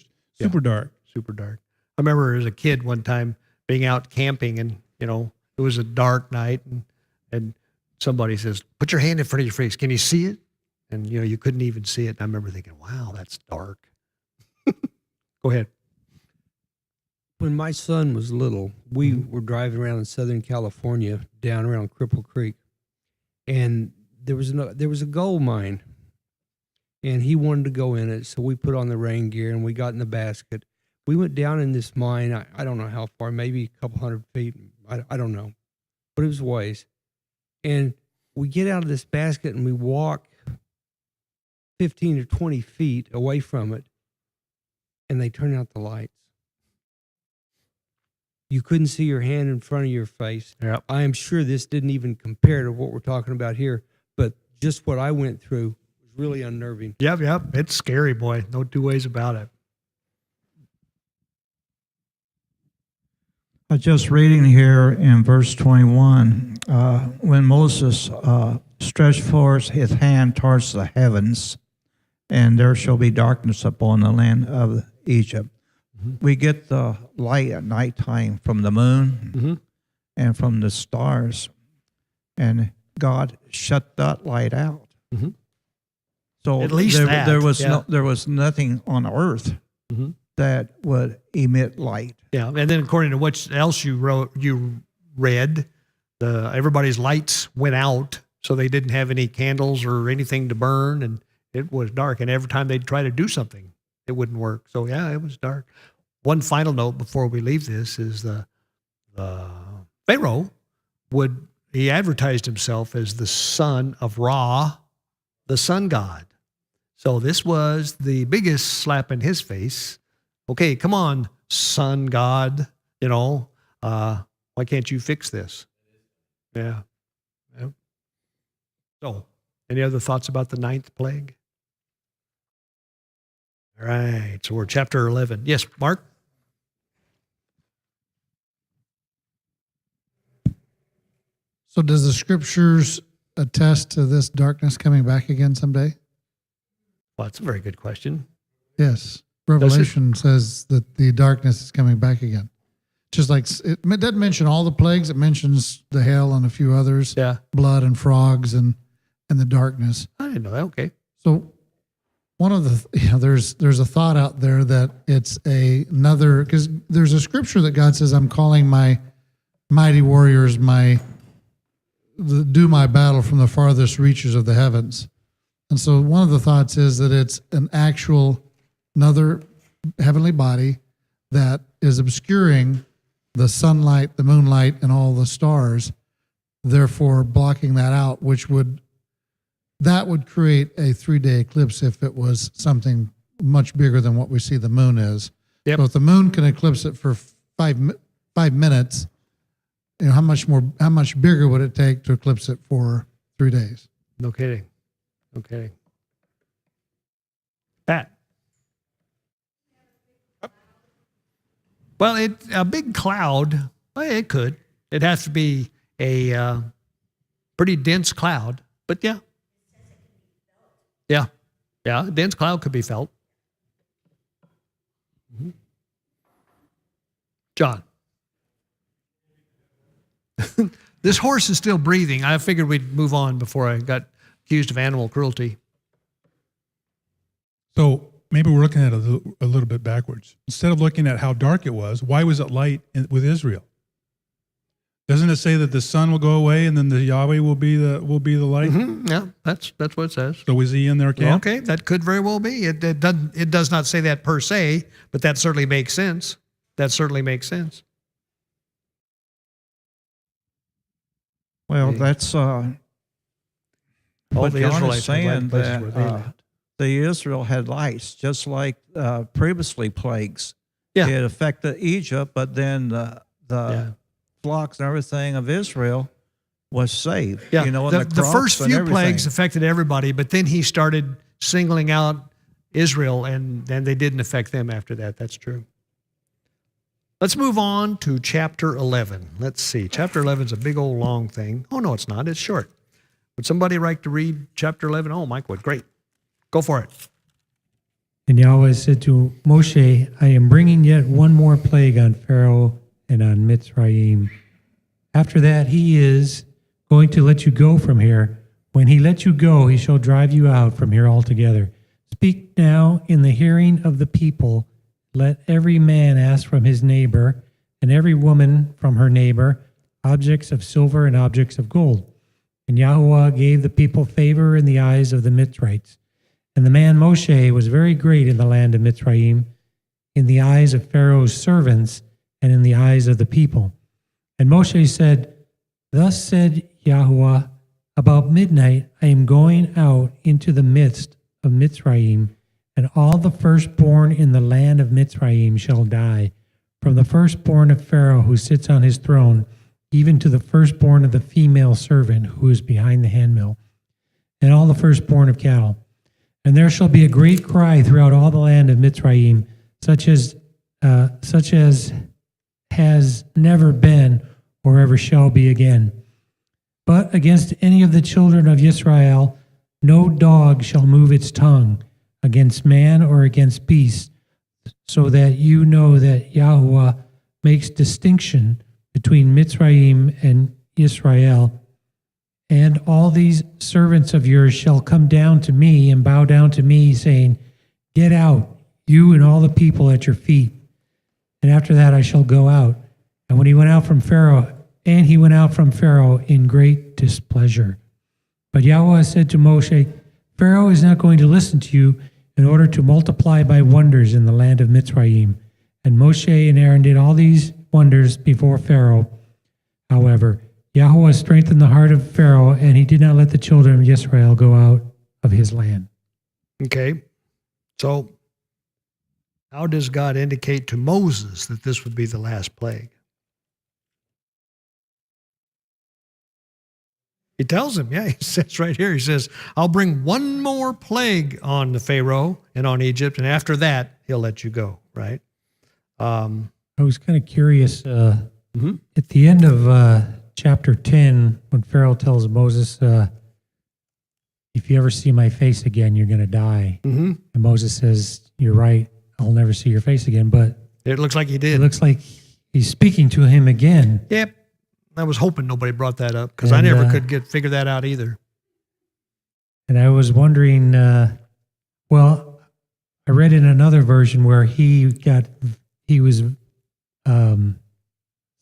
dark. Super dark. I remember as a kid one time being out camping and, it was a dark night and somebody says, put your hand in front of your face. Can you see it? And, you couldn't even see it. And I remember thinking, wow, that's dark. Go ahead. When my son was little, we were driving around in Southern California, down around Cripple Creek, and there was a gold mine, and he wanted to go in it, so we put on the rain gear and we got in the basket. We went down in this mine. I don't know how far, maybe a couple 100 feet. I don't know, but it was a ways. And we get out of this basket and we walk 15 or 20 feet away from it, and they turn out the lights. You couldn't see your hand in front of your face. Yep. I am sure this didn't even compare to what we're talking about here, but just what I went through was really unnerving. Yep. It's scary, boy. No two ways about it. I just reading here in verse 21, when Moses stretched forth his hand towards the heavens, and there shall be darkness upon the land of Egypt. We get the light at nighttime from the moon and from the stars, and God shut that light out. So At least there was yeah. there was nothing on earth that would emit light. Yeah, and then according to what else you read, everybody's lights went out, so they didn't have any candles or anything to burn, and it was dark. And every time they'd try to do something, it wouldn't work. So yeah, it was dark. One final note before we leave this is the Pharaoh he advertised himself as the son of Ra, the sun god. So this was the biggest slap in his face. Okay, come on, sun god, why can't you fix this? Yeah. So, any other thoughts about the 9th plague? All right, so we're chapter 11. Yes, Mark? So does the scriptures attest to this darkness coming back again someday? Well, that's a very good question. Yes. Revelation says that the darkness is coming back again. Just like it doesn't mention all the plagues, it mentions the hail and a few others. Yeah. Blood and frogs and the darkness. I didn't know that. Okay. So one of the there's a thought out there that it's another, because there's a scripture that God says, I'm calling my mighty warriors, do my battle from the farthest reaches of the heavens. And so one of the thoughts is that it's an actual another heavenly body that is obscuring the sunlight, the moonlight, and all the stars, therefore blocking that out, that would create a 3-day eclipse if it was something much bigger than what we see the moon is. Yep. So if the moon can eclipse it for 5 minutes, how much bigger would it take to eclipse it for 3 days? No kidding. Okay. Pat. Well, a big cloud, it could. It has to be a pretty dense cloud, but yeah. Yeah. Yeah, a dense cloud could be felt. John. This horse is still breathing. I figured we'd move on before I got accused of animal cruelty. So maybe we're looking at it a little bit backwards. Instead of looking at how dark it was, why was it light with Israel? Doesn't it say that the sun will go away and then the Yahweh will be the light? Mm-hmm. Yeah, that's what it says. So is he in their camp? Okay, that could very well be. It does not say that per se, but that certainly makes sense. That certainly makes sense. Well, that's All what the John Israelites is were glad saying, places where they that lived. the Israel had lights, just like previously plagues. Yeah. It affected Egypt, but then the flocks and everything of Israel was saved. Yeah, and the first crops and few everything. plagues affected everybody, but then he started singling out Israel, and then they didn't affect them after that. That's true. Let's move on to chapter 11. Let's see. Chapter 11 is a big old long thing. Oh, no, it's not. It's short. Would somebody like to read chapter 11? Oh, Mike would. Great. Go for it. And Yahweh said to Moshe, I am bringing yet one more plague on Pharaoh and on Mitzrayim. After that, he is going to let you go from here. When he lets you go, he shall drive you out from here altogether. Speak now in the hearing of the people. Let every man ask from his neighbor, and every woman from her neighbor, objects of silver and objects of gold. And Yahuwah gave the people favor in the eyes of the Mitzrites. And the man Moshe was very great in the land of Mitzrayim, in the eyes of Pharaoh's servants, and in the eyes of the people. And Moshe said, Thus said Yahuwah, about midnight I am going out into the midst of Mitzrayim, and all the firstborn in the land of Mitzrayim shall die, from the firstborn of Pharaoh who sits on his throne, even to the firstborn of the female servant who is behind the handmill, and all the firstborn of cattle. And there shall be a great cry throughout all the land of Mitzrayim, such as has never been or ever shall be again. But against any of the children of Israel, no dog shall move its tongue against man or against beast, so that you know that Yahweh makes distinction between Mitzrayim and Israel. And all these servants of yours shall come down to me and bow down to me, saying, Get out, you and all the people at your feet. And after that I shall go out. And when he went out from Pharaoh, in great displeasure. But Yahweh said to Moshe, Pharaoh is not going to listen to you in order to multiply by wonders in the land of Mitzrayim. And Moshe and Aaron did all these wonders before Pharaoh. However, Yahweh strengthened the heart of Pharaoh, and he did not let the children of Israel go out of his land. Okay. So, how does God indicate to Moses that this would be the last plague? He tells him, he says right here, he says, I'll bring one more plague on the Pharaoh and on Egypt, and after that, he'll let you go, right? I was kind of curious. At the end of chapter 10, when Pharaoh tells Moses, if you ever see my face again, you're going to die. And Moses says, you're right, I'll never see your face again. But it looks like he did. It looks like he's speaking to him again. Yep. I was hoping nobody brought that up because I never could figure that out either. And I was wondering, I read in another version where he was said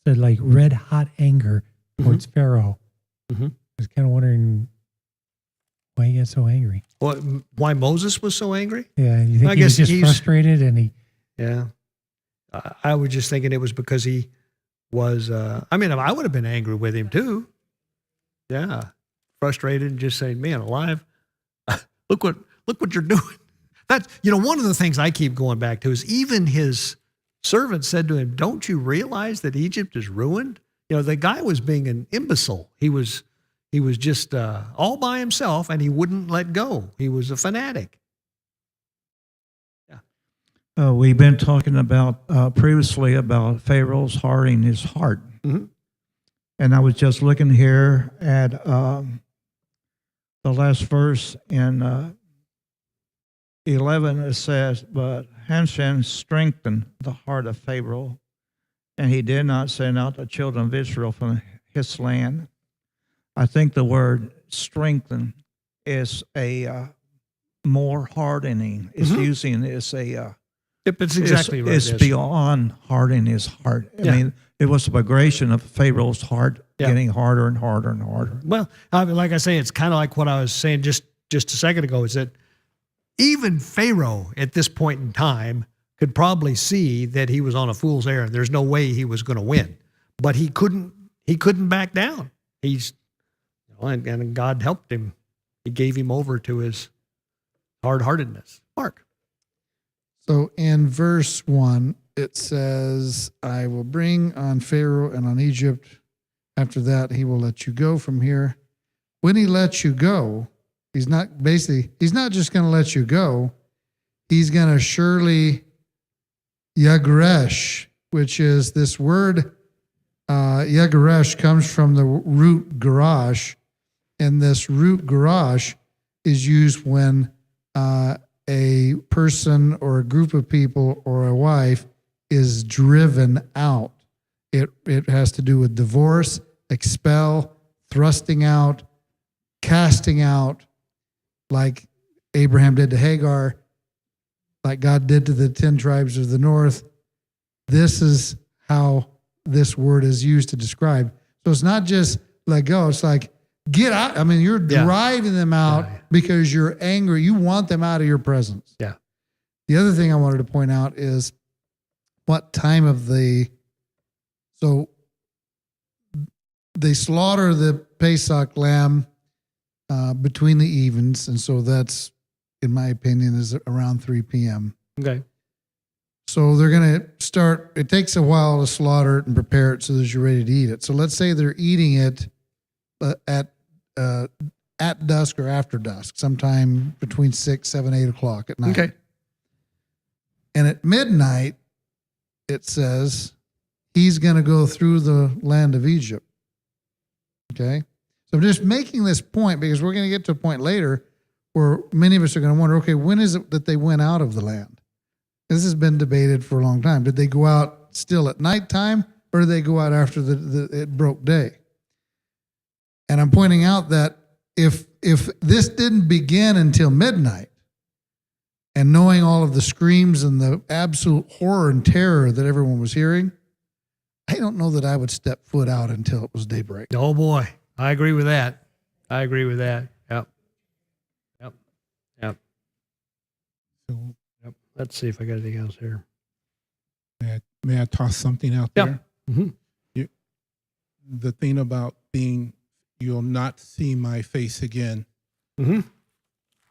like red hot anger towards Pharaoh. I was kind of wondering why he got so angry. Well, why Moses was so angry? Yeah, you think he was just frustrated and he... Yeah. I was just thinking it was because he was, I would have been angry with him too. Yeah. Frustrated and just saying, man, alive, look what you're doing. That's, one of the things I keep going back to is even his servant said to him, don't you realize that Egypt is ruined? The guy was being an imbecile. He was just all by himself and he wouldn't let go. He was a fanatic. We've been talking about previously about Pharaoh's hardening his heart. And I was just looking here at the last verse in 11. It says, but Hanshan strengthened the heart of Pharaoh, and he did not send out the children of Israel from his land. I think the word strengthen is a more hardening. It's using it's a it's exactly right. It's beyond hardening his heart. I mean, it was a progression of Pharaoh's heart getting harder and harder and harder. Well, like I say, it's kind of like what I was saying just a second ago, is that even Pharaoh at this point in time could probably see that he was on a fool's errand. There's no way he was going to win, but he couldn't back down. And God helped him. He gave him over to his hard-heartedness. Mark. So in verse 1, it says, I will bring on Pharaoh and on Egypt. After that, he will let you go from here. When he lets you go, he's not just going to let you go. He's going to surely Yagresh, which is this word, Yagresh comes from the root garage. And this root garage is used when a person or a group of people or a wife is driven out. It has to do with divorce, expel, thrusting out, casting out, like Abraham did to Hagar, like God did to the 10 tribes of the north. This is how this word is used to describe. So it's not just let go. It's like, get out. I mean, you're driving them out because you're angry. You want them out of your presence. Yeah. The other thing I wanted to point out is what time of so they slaughter the Pesach lamb between the evens. And so that's, in my opinion, is around 3 p.m. Okay. So they're going to start, it takes a while to slaughter it and prepare it so that you're ready to eat it. So let's say they're eating it at dusk or after dusk, sometime between 6, 7, 8 o'clock at night. Okay. And at midnight, it says he's going to go through the land of Egypt. Okay? So I'm just making this point because we're going to get to a point later where many of us are going to wonder, okay, when is it that they went out of the land? This has been debated for a long time. Did they go out still at nighttime, or did they go out after it broke day? And I'm pointing out that if this didn't begin until midnight, and knowing all of the screams and the absolute horror and terror that everyone was hearing, I don't know that I would step foot out until it was daybreak. Oh boy, I agree with that. I agree with that. Yep. Yep. Yep. So Yep. Let's see if I got anything else here. may I toss something out Yeah. there? Mm-hmm. The thing about being, you'll not see my face again. Mm-hmm.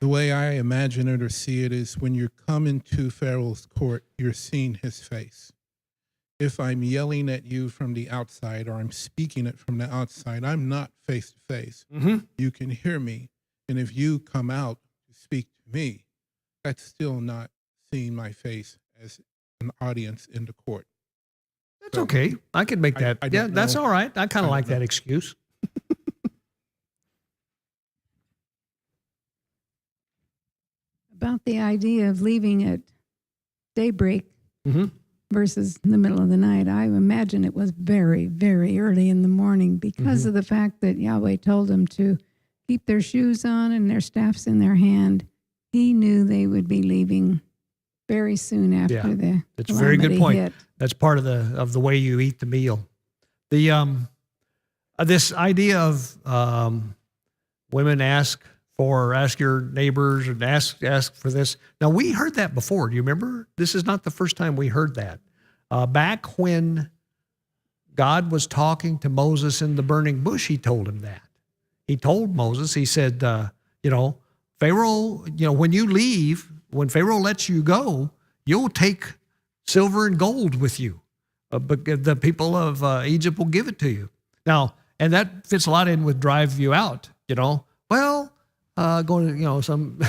The way I imagine it or see it is when you're coming to Pharaoh's court, you're seeing his face. If I'm yelling at you from the outside or I'm speaking it from the outside, I'm not face to face. Mm-hmm. You can hear me. And if you come out to speak to me, that's still not seeing my face as an audience in the court. That's So, okay. I could make that. I Yeah, don't that's know. all right. I kind I of like don't know. that excuse. About the idea of leaving at daybreak Mm-hmm. versus the middle of the night, I imagine it was very, very early in the morning because of the fact that Yahweh told them to keep their shoes on and their staffs in their hand. He knew they would be leaving very soon after Yeah, the that's a very good calamity point. hit. That's part of the way you eat the meal. The this idea of women ask your neighbors and ask for this. Now we heard that before. Do you remember? This is not the first time we heard that. Back when God was talking to Moses in the burning bush, he told him that. He told Moses, he said, Pharaoh, when you leave, when Pharaoh lets you go, you'll take silver and gold with you. But the people of Egypt will give it to you. Now, and that fits a lot in with drive you out, Well, going to, some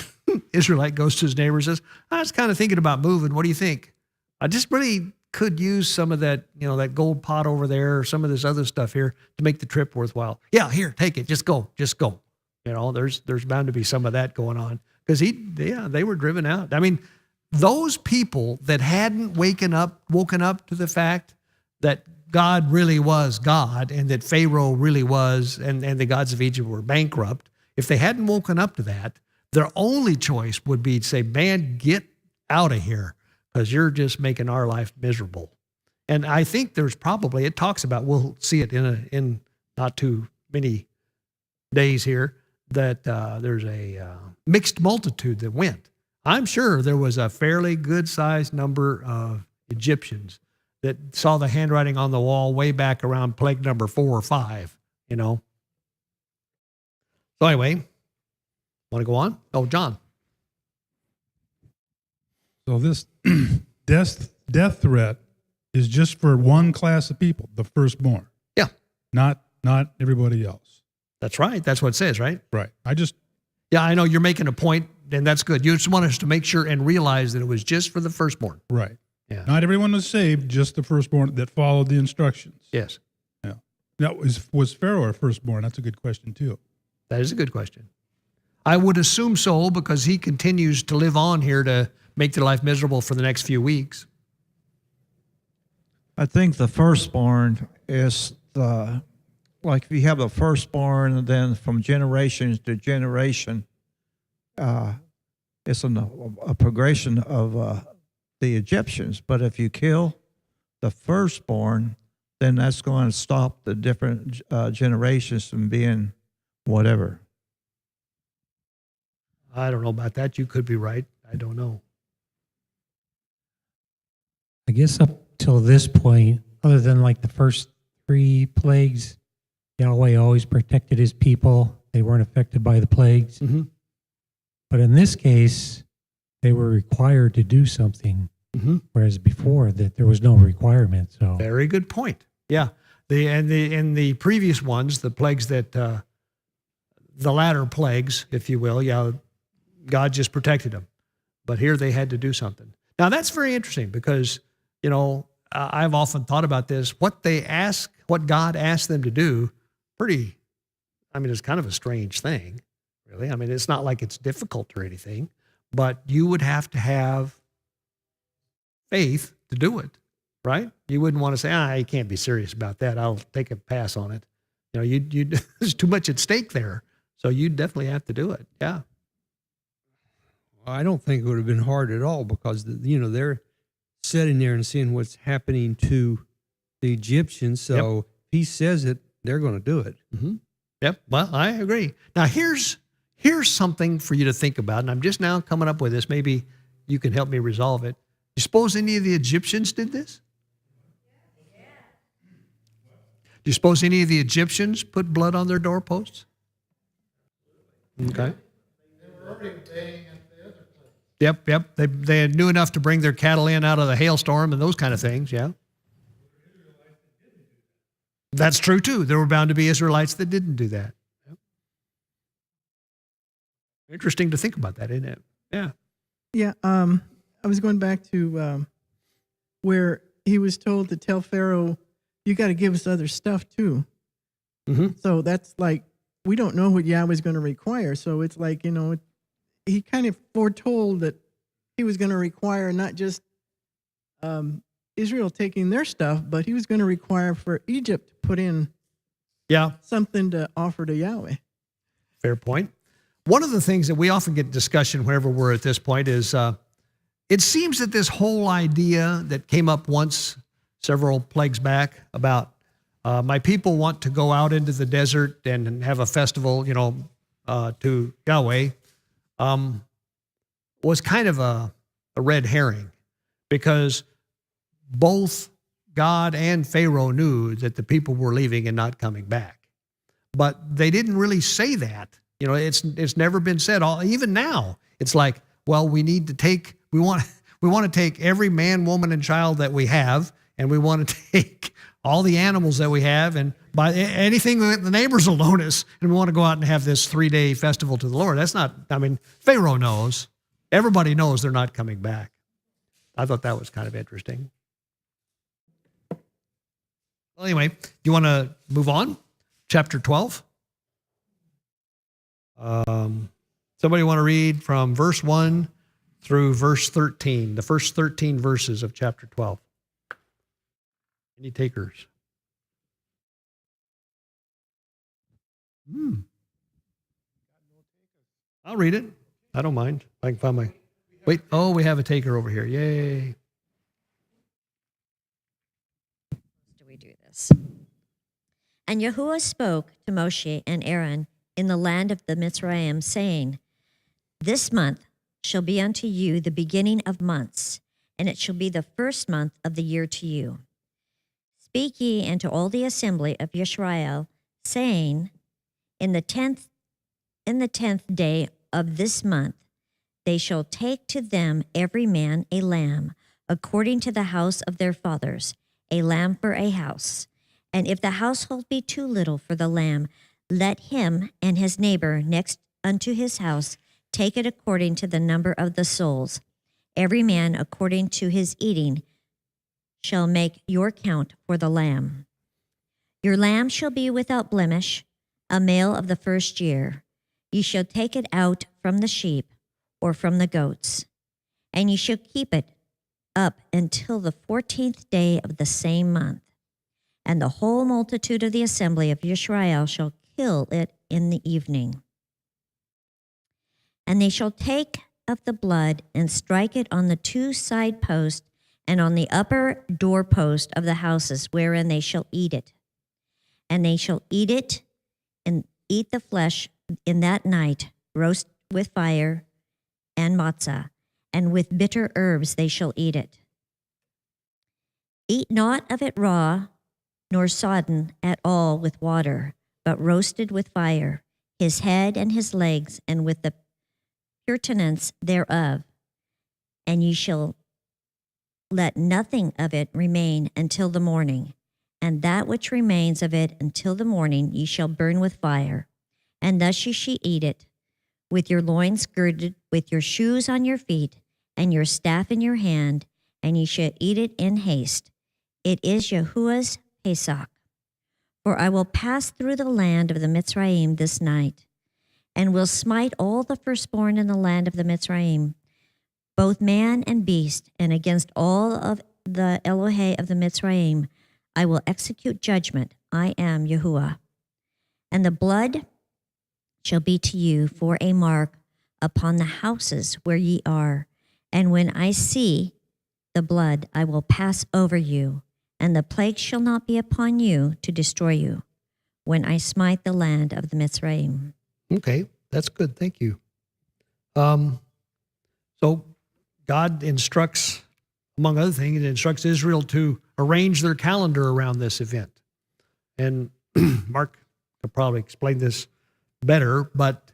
Israelite goes to his neighbor and says, I was kind of thinking about moving. What do you think? I just really could use some of that, that gold pot over there or some of this other stuff here to make the trip worthwhile. Yeah, here, take it. Just go. There's bound to be some of that going on because they were driven out. I mean, those people that hadn't woken up to the fact that God really was God and that Pharaoh really was, and the gods of Egypt were bankrupt, if they hadn't woken up to that, their only choice would be to say, man, get out of here because you're just making our life miserable. And I think there's probably, it talks about, we'll see it in not too many days here, that there's a mixed multitude that went. I'm sure there was a fairly good-sized number of Egyptians that saw the handwriting on the wall way back around plague number 4 or 5, So anyway, want to go on? Oh, John. So this death threat is just for one class of people, the firstborn. Yeah. Not everybody else. That's right. That's what it says, right? Right. Yeah, I know you're making a point, and that's good. You just want us to make sure and realize that it was just for the firstborn. Right. Yeah. Not everyone was saved, just the firstborn that followed the instructions. Yes, Yeah. Now, was Pharaoh a firstborn? That's a good question too. that is a good question. I would assume so because he continues to live on here to make their life miserable for the next few weeks. I think the firstborn is like if you have a firstborn and then from generation to generation, it's a progression of the Egyptians. But if you kill the firstborn, then that's going to stop the different generations from being whatever. I don't know about that. You could be right. I don't know. I guess up till this point, other than like the first 3 plagues, Yahweh always protected his people. They weren't affected by the plagues. Mm-hmm. But in this case, they were required to do something, Mm-hmm. whereas before that there was no requirement. So Very good point. Yeah. In the previous ones, the plagues that, the latter plagues, if you will, God just protected them. But here they had to do something. Now that's very interesting because, I've often thought about this. What God asked them to do, it's kind of a strange thing, really. I mean, it's not like it's difficult or anything, but you would have to have faith to do it, right? You wouldn't want to say, you can't be serious about that. I'll take a pass on it. There's too much at stake there. So you definitely have to do it. Yeah. I don't think it would have been hard at all because, they're sitting there and seeing what's happening to the Egyptians. So if he says it, they're going to do it. Mm-hmm. Yep. Well, I agree. Now, here's something for you to think about, and I'm just now coming up with this. Maybe you can help me resolve it. You suppose any of the Egyptians did this? Do you suppose any of the Egyptians put blood on their doorposts? Okay. Yep. They knew enough to bring their cattle in out of the hailstorm and those kind of things, yeah. That's true, too. There were bound to be Israelites that didn't do that. Yep. Interesting to think about that, isn't it? Yeah. Yeah, I was going back to where he was told to tell Pharaoh, you got to give us other stuff, too. Mm-hmm. So that's like, we don't know what Yahweh's going to require. So it's like, he kind of foretold that he was going to require not just Israel taking their stuff, but he was going to require for Egypt to put in something to offer to Yahweh. Fair point. One of the things that we often get discussion whenever we're at this point is it seems that this whole idea that came up once, several plagues back, about my people want to go out into the desert and have a festival, to Yahweh, was kind of a red herring, because both God and Pharaoh knew that the people were leaving and not coming back. But they didn't really say that. It's never been said. Even now, it's like, well, we want to take every man, woman, and child that we have, and we want to take all the animals that we have, and by anything that the neighbors will notice, and we want to go out and have this 3-day festival to the Lord. That's not, Pharaoh knows. Everybody knows they're not coming back. I thought that was kind of interesting. Well, anyway, do you want to move on? Chapter 12. Somebody want to read from verse 1 through verse 13, the first 13 verses of chapter 12. Any takers? I'll read it. I don't mind. I can find my... Wait, we have a taker over here. Yay. Do we do this? And Yahuwah spoke to Moshe and Aaron in the land of the Mitzrayim, saying, This month shall be unto you the beginning of months, and it shall be the first month of the year to you. Speak ye unto all the assembly of Yisrael, saying, In the 10th day of this month they shall take to them every man a lamb, according to the house of their fathers, a lamb for a house. And if the household be too little for the lamb, let him and his neighbor next unto his house take it according to the number of the souls. Every man according to his eating shall make your count for the lamb. Your lamb shall be without blemish, a male of the first year. Ye shall take it out from the sheep or from the goats, and ye shall keep it up until the 14th day of the same month. And the whole multitude of the assembly of Yisrael shall kill it in the evening. And they shall take of the blood and strike it on the 2 side posts and on the upper doorpost of the houses wherein they shall eat it. And they shall eat it and eat the flesh in that night, roast with fire and matzah, and with bitter herbs they shall eat it. Eat not of it raw, nor sodden at all with water, but roasted with fire, his head and his legs, and with the purtenance thereof. And ye shall let nothing of it remain until the morning, and that which remains of it until the morning ye shall burn with fire. And thus ye shall eat it, with your loins girded, with your shoes on your feet, and your staff in your hand, and ye shall eat it in haste. It is Yahuwah's Pesach. For I will pass through the land of the Mitzrayim this night, and will smite all the firstborn in the land of the Mitzrayim, both man and beast, and against all of the Elohei of the Mitzrayim I will execute judgment. I am Yahuwah. And the blood shall be to you for a mark upon the houses where ye are. And when I see the blood, I will pass over you, and the plague shall not be upon you to destroy you, when I smite the land of the Mitzrayim. Okay, that's good. Thank you. So God instructs, among other things, it instructs Israel to arrange their calendar around this event. And Mark could probably explain this better, but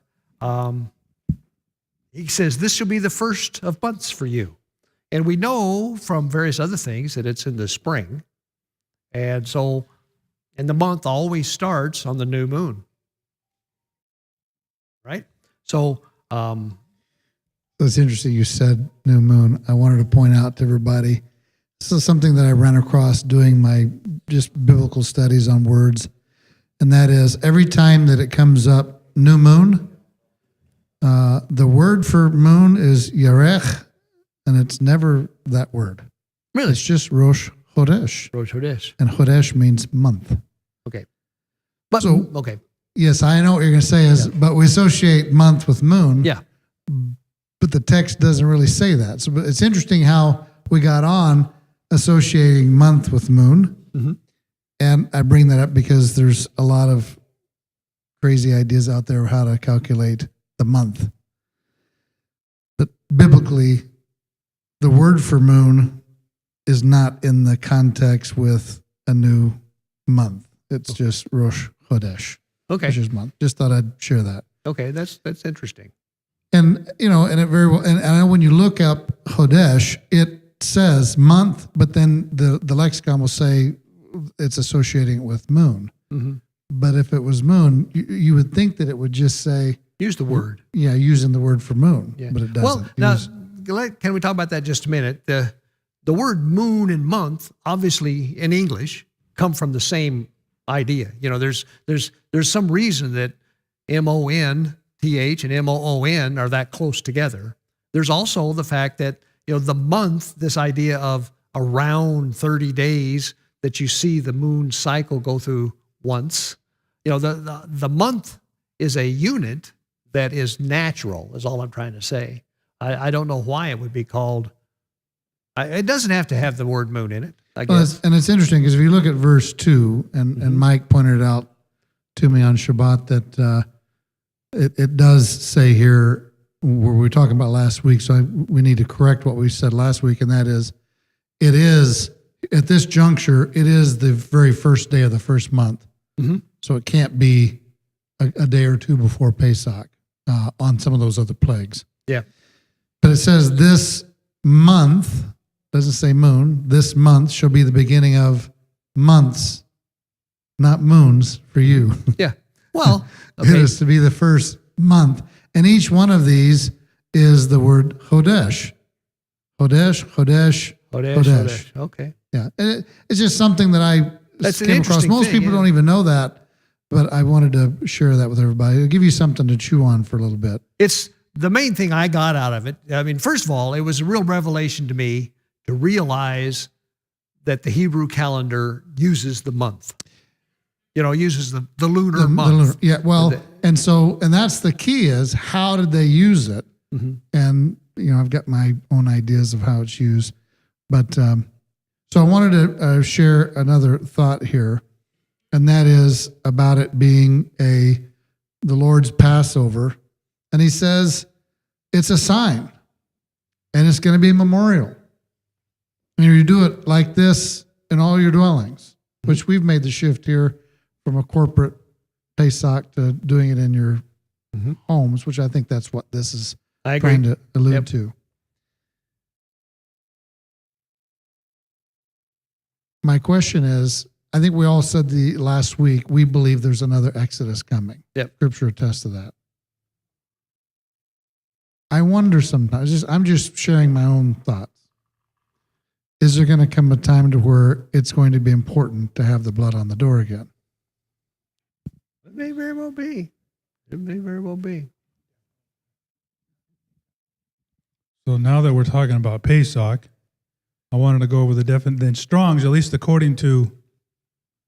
he says, this shall be the first of months for you. And we know from various other things that it's in the spring. And so, and the month always starts on the new moon. Right? So, It's interesting you said new moon. I wanted to point out to everybody, this is something that I ran across doing my just biblical studies on words. And that is, every time that it comes up, new moon, the word for moon is yarech, and it's never that word. Really? It's just Rosh Chodesh. Rosh Chodesh. And Chodesh means month. Okay. But, So- okay. Yes, I know what you're going to say is, but we associate month with moon. Yeah. But the text doesn't really say that. So it's interesting how we got on associating month with moon. Mm-hmm. And I bring that up because there's a lot of crazy ideas out there of how to calculate the month. But biblically, the word for moon is not in the context with a new month. It's just Rosh Chodesh, Okay. which is month. Just thought I'd share that. Okay. That's interesting. And, you know, and it very well, and I know when you look up Chodesh, it says month, but then the lexicon will say it's associating it with moon. Mm-hmm. But if it was moon, you would think that it would just say, Use the word. yeah, using the word for moon, Yeah. but it doesn't. Well, now, can we talk about that just a minute? The word moon and month, obviously in English, come from the same idea. You know, there's some reason that MONTH and MOON are that close together. There's also the fact that, you know, the month, this idea of around 30 days that you see the moon cycle go through once. You know, the month is a unit that is natural, is all I'm trying to say. I don't know why it would be called. It doesn't have to have the word moon in it, I Well, guess. and it's interesting because if you look at verse 2, and Mike pointed it out to me on Shabbat that it does say here, where we were talking about last week, so we need to correct what we said last week, and that is, it is, at this juncture, it is the very first day of the first month. Mhm. So it can't be a day or two before Pesach on some of those other plagues. Yeah. But it says this month, doesn't say moon, this month shall be the beginning of months, not moons for you. Yeah. Well, It okay. is to be the first month. And each one of these is the word Chodesh. Chodesh, Chodesh, Chodesh. Okay. Yeah. And it's just something that I That's an came across. interesting Most thing, people yeah. don't even know that, but I wanted to share that with everybody. It'll give you something to chew on for a little bit. It's the main thing I got out of it. I mean, first of all, it was a real revelation to me to realize that the Hebrew calendar uses the month. You know, uses the lunar month. Yeah, well, The- and that's the key is how did they use it? Mhm. And, you know, I've got my own ideas of how it's used. But so I wanted to share another thought here, and that is about it being the Lord's Passover. And he says it's a sign, and it's going to be a memorial. And you do it like this in all your dwellings, which we've made the shift here from a corporate Pesach to doing it in your homes, which I think that's what this is I agree. trying to allude Yep. to. My question is, I think we all said the last week, we believe there's another Exodus coming. Yep. Scripture attests to that. I wonder sometimes, I'm just sharing my own thoughts. is there going to come a time to where it's going to be important to have the blood on the door again? It may very well be. It may very well be. So now that we're talking about Pesach, I wanted to go over the definite. Then Strong's, at least according to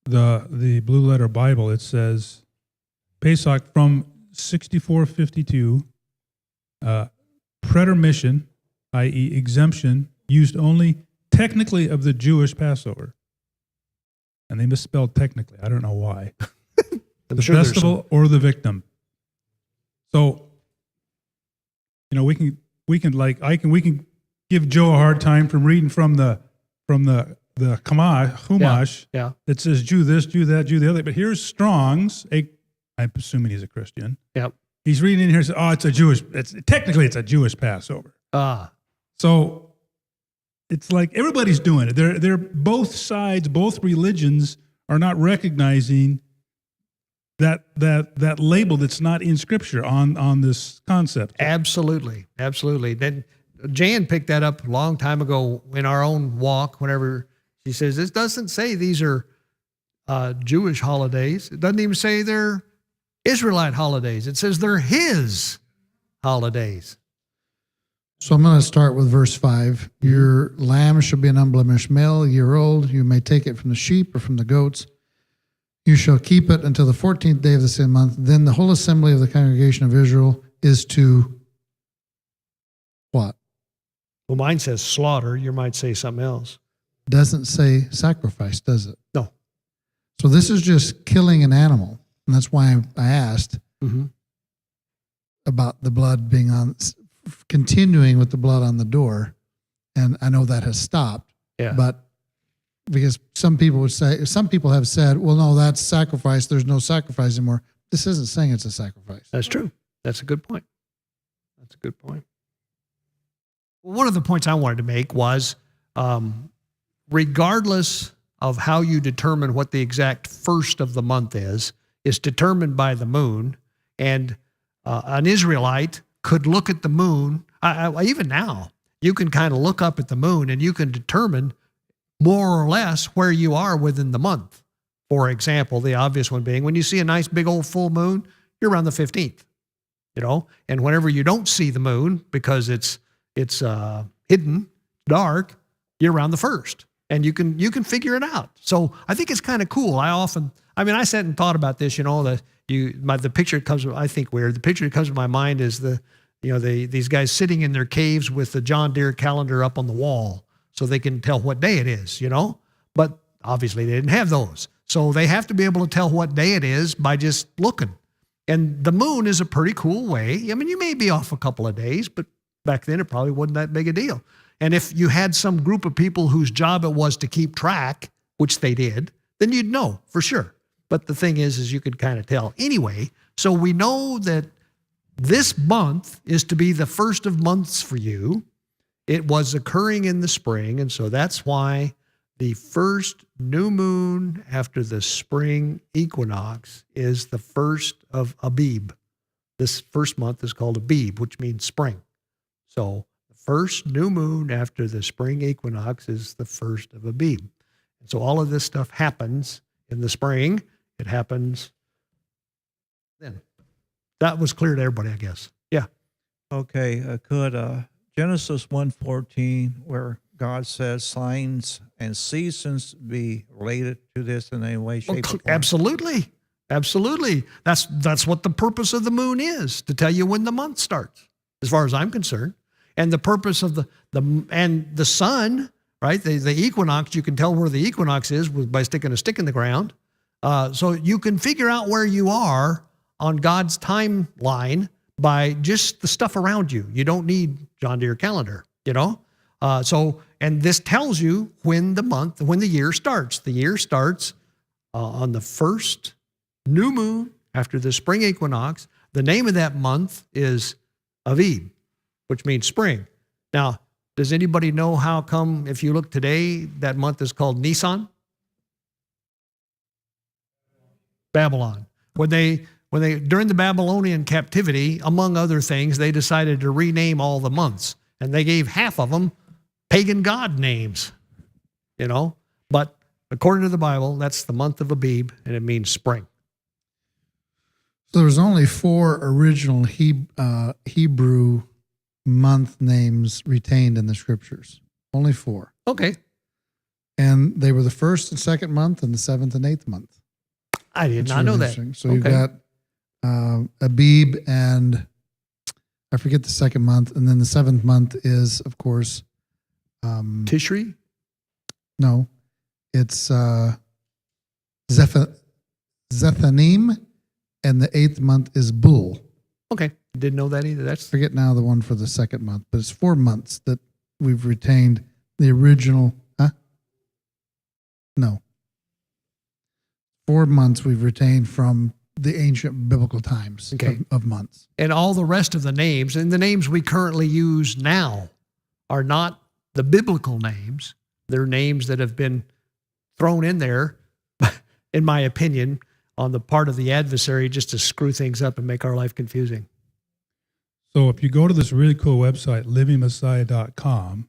the Blue Letter Bible, it says Pesach from 6452, pretermission, i.e., exemption, used only technically of the Jewish Passover. And they misspelled technically. I don't know why. The sure there's festival or the victim. So, we can give Joe a hard time from reading from the Chumash Yeah. that says Jew this, Jew that, Jew the other. But here's Strong's. I'm assuming he's a Christian. Yep. He's reading in here and says, "Oh, it's a Jewish Passover." Ah. So it's like everybody's doing it. They're both sides, both religions are not recognizing that label that's not in Scripture on this concept. Absolutely. Absolutely. Then Jan picked that up a long time ago in our own walk, whenever she says, this doesn't say these are Jewish holidays. It doesn't even say they're Israelite holidays. It says they're his holidays. So I'm going to start with verse 5. Your lamb shall be an unblemished male, a year old. You may take it from the sheep or from the goats. You shall keep it until the 14th day of the same month. Then the whole assembly of the congregation of Israel is to what? Well, mine says slaughter. You might say something else. Doesn't say sacrifice, does it? No. So this is just killing an animal. And that's why I asked about the blood being continuing with the blood on the door. And I know that has stopped. Yeah. But because some people have said, well, no, that's sacrifice. There's no sacrifice anymore. This isn't saying it's a sacrifice. That's true. That's a good point. That's a good point. Well, one of the points I wanted to make was, regardless of how you determine what the exact first of the month is determined by the moon. And an Israelite could look at the moon. Even now, you can kind of look up at the moon and you can determine more or less where you are within the month. For example, the obvious one being when you see a nice big old full moon, you're around the 15th, and whenever you don't see the moon because it's hidden, dark, you're around the 1st, and you can figure it out. So I think it's kind of cool. I sat and thought about this, the picture that comes, I think weird. The picture that comes to my mind is these guys sitting in their caves with the John Deere calendar up on the wall, so they can tell what day it is, But obviously they didn't have those. So they have to be able to tell what day it is by just looking. And the moon is a pretty cool way. You may be off a couple of days, but back then it probably wasn't that big a deal. And if you had some group of people whose job it was to keep track, which they did, then you'd know for sure. But the thing is you could kind of tell anyway. So we know that this month is to be the first of months for you. It was occurring in the spring, and so that's why the first new moon after the spring equinox is the first of Abib. This first month is called Abib, which means spring. So the first new moon after the spring equinox is the first of Abib. And so all of this stuff happens in the spring. It happens then. That was clear to everybody, I guess. Yeah. Okay, could Genesis 1:14, where God says signs and seasons be related to this in any way, shape, or form? Absolutely. Absolutely. That's what the purpose of the moon is, to tell you when the month starts, as far as I'm concerned. And the purpose of the sun, right? The equinox, you can tell where the equinox is by sticking a stick in the ground. So you can figure out where you are on God's timeline by just the stuff around you. You don't need John Deere calendar, and this tells you when the year starts. The year starts on the first new moon after the spring equinox. The name of that month is Aviv, which means spring. Now, does anybody know how come, if you look today, that month is called Nisan? Babylon. When they during the Babylonian captivity, among other things, they decided to rename all the months, and they gave half of them pagan god names. But according to the Bible, that's the month of Abib, and it means spring. So there's only 4 original Hebrew month names retained in the scriptures. Only 4. Okay. And they were the first and second month and the 7th and 8th month. I did It's not know really that. interesting. So you've got Abib, and I forget the second month. And then the 7th month is, of course, Tishri? no, it's Zethanim, and the 8th month is Bul. Okay. Didn't know that either. That's Forget now the one for the second month, but it's 4 months that we've retained the original. No. 4 months we've retained from the ancient biblical times of months. and all the rest of the names, and the names we currently use now are not the biblical names. They're names that have been thrown in there, in my opinion, on the part of the adversary just to screw things up and make our life confusing. So if you go to this really cool website, livingmessiah.com,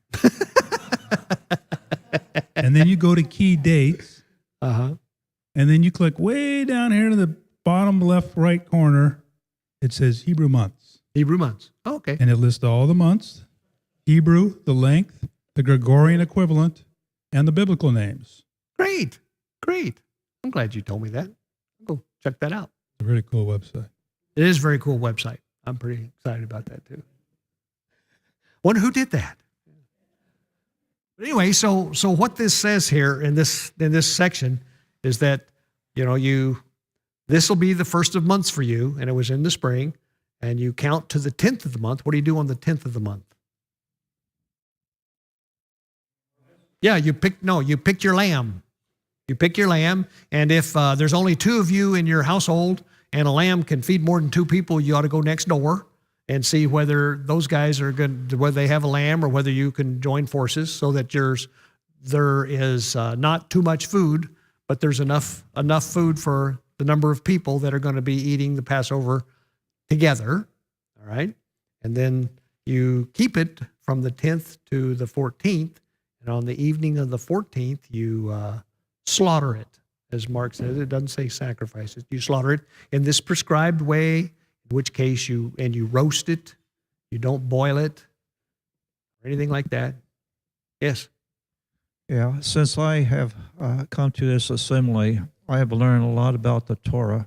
and then you go to key dates, Uh-huh. and then you click way down here to the bottom left right corner, it says Hebrew months. Hebrew months. Oh, okay. And it lists all the months, Hebrew, the length, the Gregorian equivalent, and the biblical names. Great. I'm glad you told me that. I'll go check that out. It's a really cool website. It is a very cool website. I'm pretty excited about that too. Wonder who did that. But anyway, so what this says here in this section is that this will be the first of months for you, and it was in the spring, and you count to the 10th of the month. What do you do on the 10th of the month? Yeah, you pick your lamb. You pick your lamb, and if there's only 2 of you in your household and a lamb can feed more than 2 people, you ought to go next door and see whether those guys are good, whether they have a lamb or whether you can join forces so that there is not too much food, but there's enough food for the number of people that are going to be eating the Passover together. All right. And then you keep it from the 10th to the 14th. And on the evening of the 14th, you slaughter it. As Mark says, it doesn't say sacrifice it. You slaughter it in this prescribed way, in which case you roast it. You don't boil it or anything like that. Yes. Yeah, since I have come to this assembly, I have learned a lot about the Torah,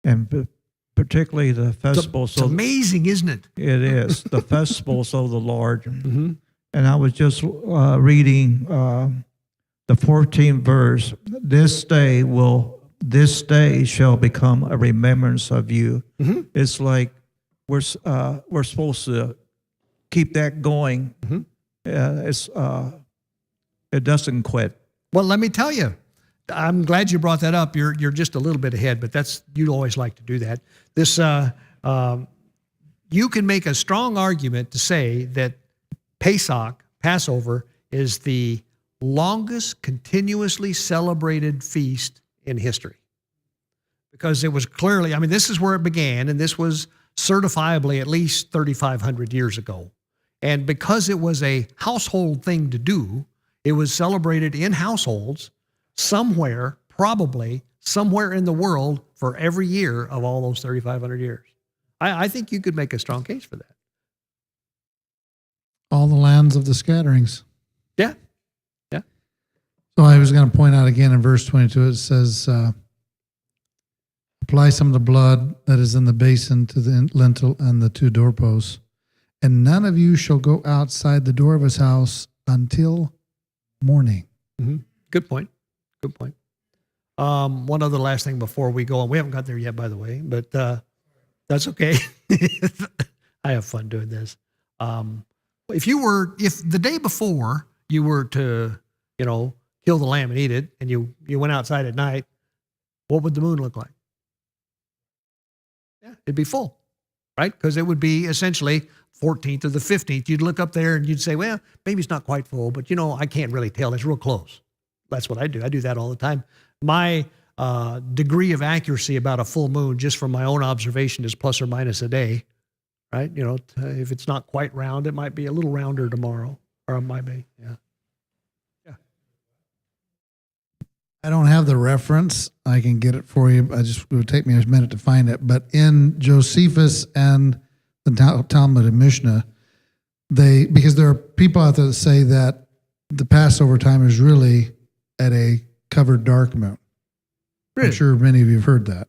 and particularly the festivals. It's amazing, isn't it? It is the festivals of the Lord. Mm-hmm. And I was just reading the 14th verse. This day shall become a remembrance of you. Mm-hmm. It's like we're supposed to keep that going. Mm-hmm. It doesn't quit. Well, let me tell you, I'm glad you brought that up. You're just a little bit ahead, but you'd always like to do that. This you can make a strong argument to say that Passover, is the longest continuously celebrated feast in history. Because it was clearly, this is where it began, and this was certifiably at least 3,500 years ago. And because it was a household thing to do, it was celebrated in households somewhere, probably somewhere in the world for every year of all those 3,500 years. I think you could make a strong case for that. All the lands of the scatterings. Yeah. So I was going to point out again in verse 22, it says, apply some of the blood that is in the basin to the lintel and the 2 doorposts, and none of you shall go outside the door of his house until morning. Mm-hmm. Good point. One other last thing before we go on. We haven't got there yet, by the way, but that's okay. I have fun doing this. If the day before you were to, kill the lamb and eat it, and you went outside at night, what would the moon look like? Yeah, it'd be full, right? Because it would be essentially 14th or the 15th. You'd look up there and you'd say, well, maybe it's not quite full, but I can't really tell. It's real close. That's what I do. I do that all the time. My degree of accuracy about a full moon, just from my own observation, is plus or minus a day, right? If it's not quite round, it might be a little rounder tomorrow, or it might be, yeah. I don't have the reference. I can get it for you. It would take me a minute to find it. But in Josephus and the Talmud and Mishnah, because there are people out there that say that the Passover time is really at a covered dark moon. Really? I'm sure many of you have heard that.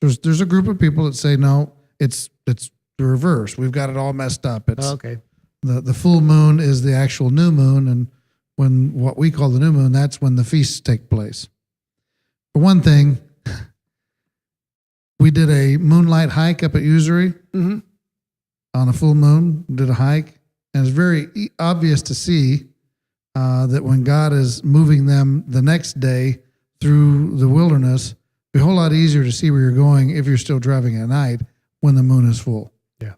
There's a group of people that say, no, it's the reverse. We've got it all messed up. It's Okay. the full moon is the actual new moon, and when what we call the new moon, that's when the feasts take place. For one thing, we did a moonlight hike up at Usury Mm-hmm. on a full moon. Did a hike, and it's very obvious to see that when God is moving them the next day through the wilderness, it'd be a whole lot easier to see where you're going if you're still driving at night when the moon is full. Yeah.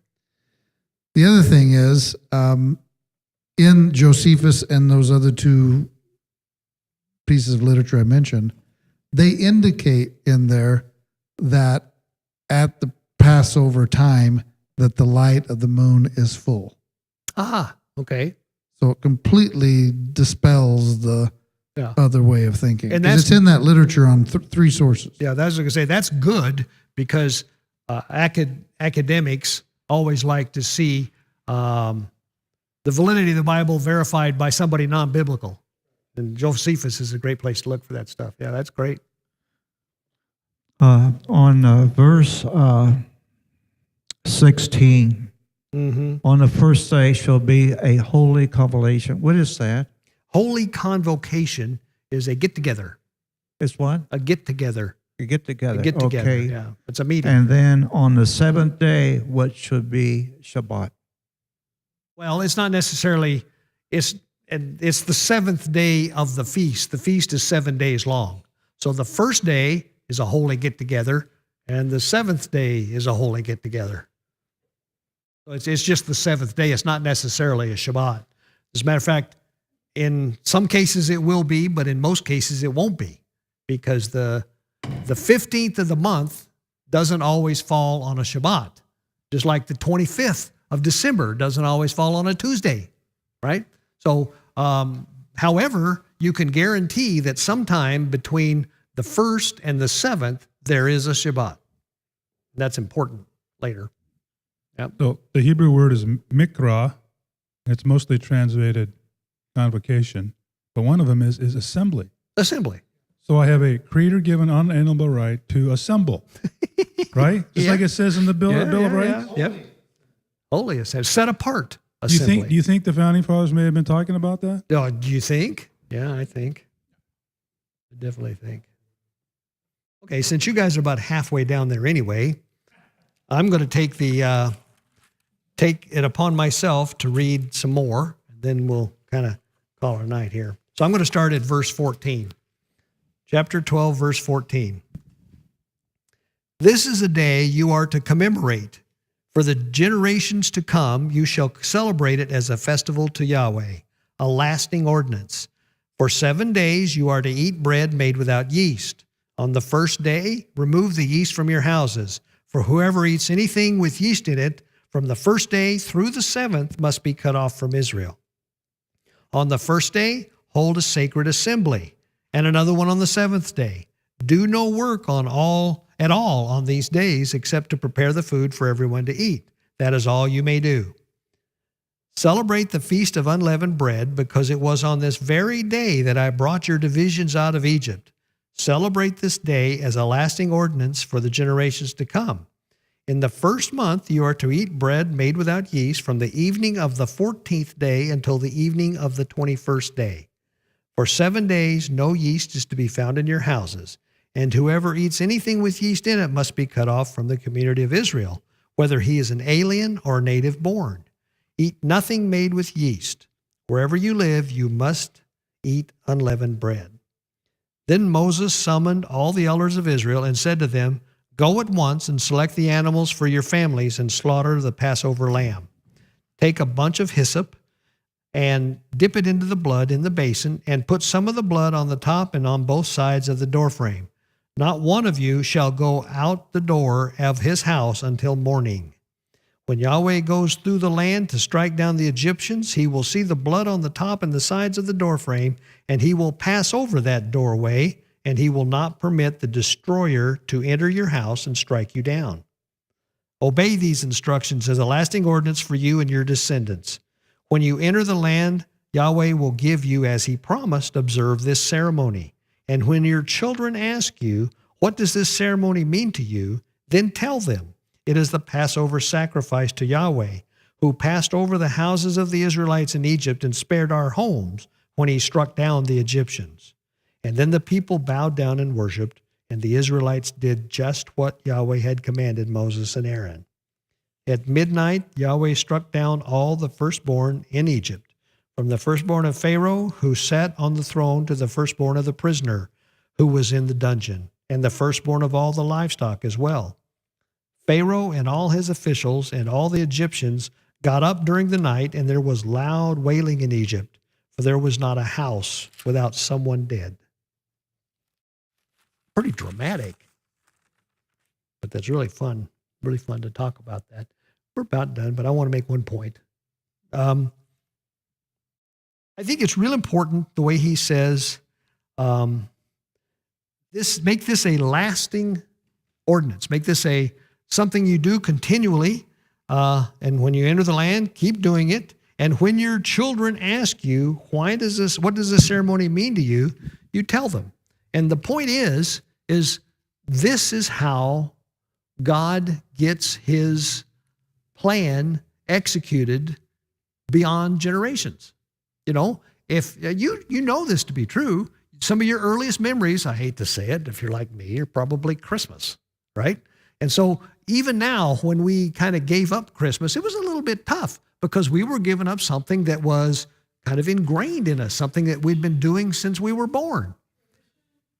The other thing is, in Josephus and those other two pieces of literature I mentioned, they indicate in there that at the Passover time that the light of the moon is full. Ah, okay. So it completely dispels the Yeah. other way of thinking. And 'Cause that's- it's in that literature on three sources. Yeah, that's what I was going to say. That's good because academics always like to see the validity of the Bible verified by somebody non-biblical. And Josephus is a great place to look for that stuff. Yeah, that's great. On verse 16, Mm-hmm. on the first day shall be a holy convocation. What is that? Holy convocation is a get-together. It's what? A get-together. You get together. A get-together, Okay. yeah. It's a meeting. And then on the seventh day, what should be Shabbat? Well, it's not necessarily, it's the seventh day of the feast. The feast is 7 days long. So the first day is a holy get-together, and the seventh day is a holy get-together. So it's just the seventh day. It's not necessarily a Shabbat. As a matter of fact, in some cases it will be, but in most cases it won't be, because the 15th of the month doesn't always fall on a Shabbat, just like the 25th of December doesn't always fall on a Tuesday, right? So, however, you can guarantee that sometime between the 1st and the 7th, there is a Shabbat. That's important later. Yep. So the Hebrew word is mikra. It's mostly translated convocation, but one of them is assembly. Assembly. So I have a creator-given unalienable right to assemble, right? Just Yeah. like it says in the Bill of Rights. Yep. Holy assembly. Set apart Do you assembly. think the founding fathers may have been talking about that? Do you think? Yeah, I think. I definitely think. Okay, since you guys are about halfway down there anyway, I'm going to take it upon myself to read some more, and then we'll kind of call it a night here. So I'm going to start at verse 14. Chapter 12, verse 14. This is a day you are to commemorate. For the generations to come, you shall celebrate it as a festival to Yahweh, a lasting ordinance. For 7 days you are to eat bread made without yeast. On the first day, remove the yeast from your houses. For whoever eats anything with yeast in it, from the first day through the 7th, must be cut off from Israel. On the first day, hold a sacred assembly, and another one on the 7th day. Do no work at all on these days except to prepare the food for everyone to eat. That is all you may do. Celebrate the feast of unleavened bread, because it was on this very day that I brought your divisions out of Egypt. Celebrate this day as a lasting ordinance for the generations to come. In the first month you are to eat bread made without yeast from the evening of the 14th day until the evening of the 21st day. For 7 days no yeast is to be found in your houses, and whoever eats anything with yeast in it must be cut off from the community of Israel, whether he is an alien or native born. Eat nothing made with yeast. Wherever you live, you must eat unleavened bread. Then Moses summoned all the elders of Israel and said to them, Go at once and select the animals for your families and slaughter the Passover lamb. Take a bunch of hyssop and dip it into the blood in the basin, and put some of the blood on the top and on both sides of the doorframe. Not one of you shall go out the door of his house until morning. When Yahweh goes through the land to strike down the Egyptians, he will see the blood on the top and the sides of the doorframe, and he will pass over that doorway and he will not permit the destroyer to enter your house and strike you down. Obey these instructions as a lasting ordinance for you and your descendants. When you enter the land Yahweh will give you as he promised, observe this ceremony. And when your children ask you, what does this ceremony mean to you? Then tell them, it is the Passover sacrifice to Yahweh, who passed over the houses of the Israelites in Egypt and spared our homes when he struck down the Egyptians. And then the people bowed down and worshiped, and the Israelites did just what Yahweh had commanded Moses and Aaron. At midnight, Yahweh struck down all the firstborn in Egypt, from the firstborn of Pharaoh, who sat on the throne, to the firstborn of the prisoner, who was in the dungeon, and the firstborn of all the livestock as well. Pharaoh and all his officials and all the Egyptians got up during the night, and there was loud wailing in Egypt, for there was not a house without someone dead. Pretty dramatic, but that's really fun to talk about that. We're about done, but I want to make one point. I think it's real important the way he says, make this a lasting ordinance. Make this something you do continually. And when you enter the land, keep doing it. And when your children ask you, what does this ceremony mean to you? You tell them. And the point is this is how God gets his plan executed beyond generations. You know, if you know this to be true, some of your earliest memories, I hate to say it, if you're like me, are probably Christmas, right? And so even now, when we kind of gave up Christmas, it was a little bit tough because we were giving up something that was kind of ingrained in us, something that we'd been doing since we were born.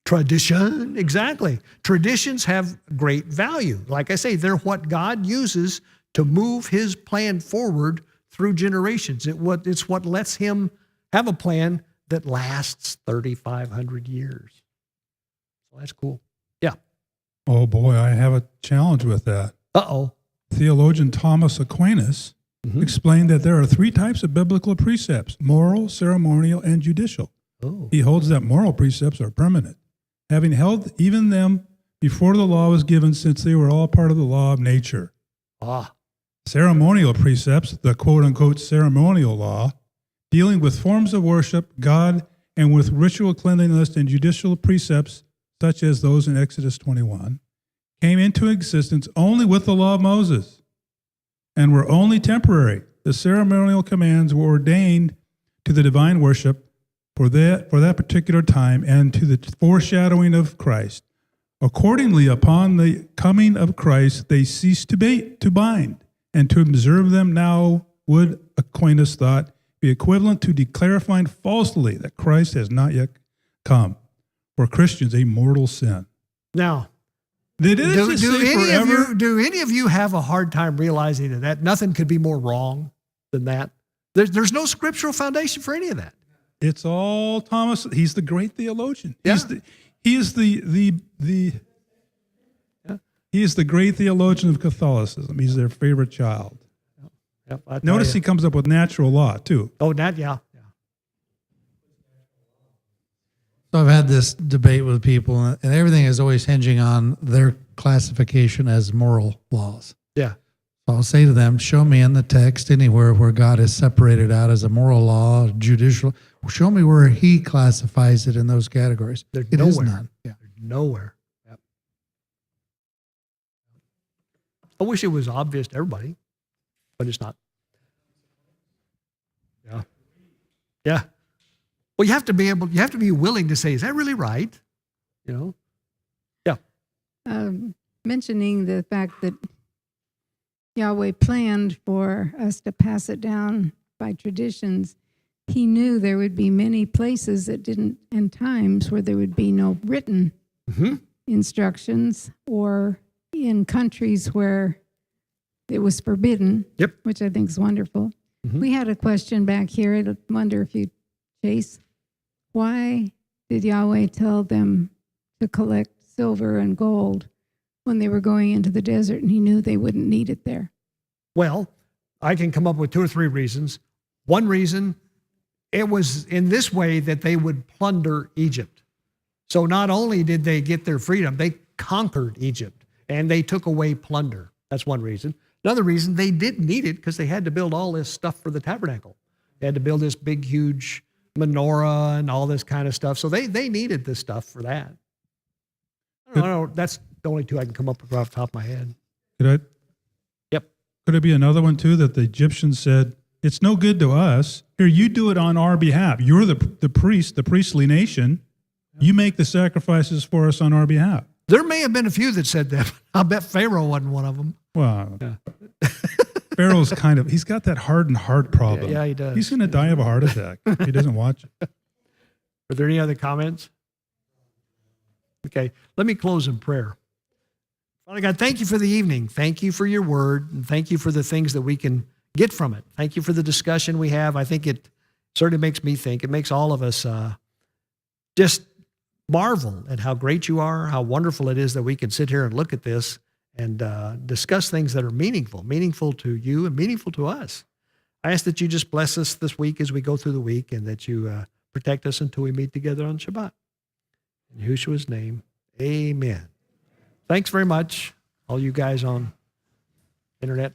Tradition, exactly. Traditions have great value. Like I say, they're what God uses to move his plan forward through generations. It's what lets him have a plan that lasts 3,500 years. So that's cool. Yeah. Oh boy, I have a challenge with that. Uh-oh. Theologian Thomas Aquinas explained that there are three types of biblical precepts: moral, ceremonial, and judicial. Oh. He holds that moral precepts are permanent, having held even them before the law was given, since they were all part of the law of nature. Ceremonial precepts, the quote-unquote ceremonial law, dealing with forms of worship, God, and with ritual cleanliness, and judicial precepts, such as those in Exodus 21, came into existence only with the law of Moses and were only temporary. The ceremonial commands were ordained to the divine worship for that particular time and to the foreshadowing of Christ. Accordingly, upon the coming of Christ, they ceased to bind, and to observe them now would, Aquinas thought, be equivalent to clarifying falsely that Christ has not yet come. For Christians, a mortal sin. Now, do any of you have a hard time realizing that nothing could be more wrong than that? There's no scriptural foundation for any of that. It's all Thomas. He's the great theologian. Yeah. He is the great theologian of Catholicism. He's their favorite child. Yep, Notice he comes up with natural law too. Oh, yeah. So I've had this debate with people, and everything is always hinging on their classification as moral laws. Yeah. So I'll say to them, show me in the text anywhere where God is separated out as a moral law, judicial. Show me where he classifies it in those categories. There's It is nowhere. none. Yeah. There's nowhere. Yep. I wish it was obvious to everybody, but it's not. Yeah. Yeah. Well, you have to be willing to say, is that really right? You know? Yeah. Mentioning the fact that Yahweh planned for us to pass it down by traditions, he knew there would be many places that didn't, and times where there would be no written instructions, or in countries where it was forbidden, which I think is wonderful. We had a question back here. I wonder if you, Chase, why did Yahweh tell them to collect silver and gold when they were going into the desert and he knew they wouldn't need it there? Well, I can come up with 2 or 3 reasons. One reason, it was in this way that they would plunder Egypt. So not only did they get their freedom, they conquered Egypt and they took away plunder. That's one reason. Another reason, they didn't need it because they had to build all this stuff for the tabernacle. They had to build this big, huge menorah and all this kind of stuff. So they needed this stuff for that. I don't know. That's the only two I can come up with off the top of my head. Yep. Could it be another one too that the Egyptians said, it's no good to us. Here, you do it on our behalf. You're the priest, the priestly nation. You make the sacrifices for us on our behalf. There may have been a few that said that. I bet Pharaoh wasn't one of them. Well, Pharaoh's he's got that hardened heart problem. Yeah, he does. He's going to die of a heart attack if he doesn't watch it. Are there any other comments? Okay, let me close in prayer. Father God, thank you for the evening. Thank you for your word, and thank you for the things that we can get from it. Thank you for the discussion we have. I think it certainly makes me think. It makes all of us just marvel at how great you are, how wonderful it is that we can sit here and look at this and discuss things that are meaningful to you and meaningful to us. I ask that you just bless us this week as we go through the week and that you protect us until we meet together on Shabbat. In Yeshua's name, amen. Thanks very much, all you guys on internet.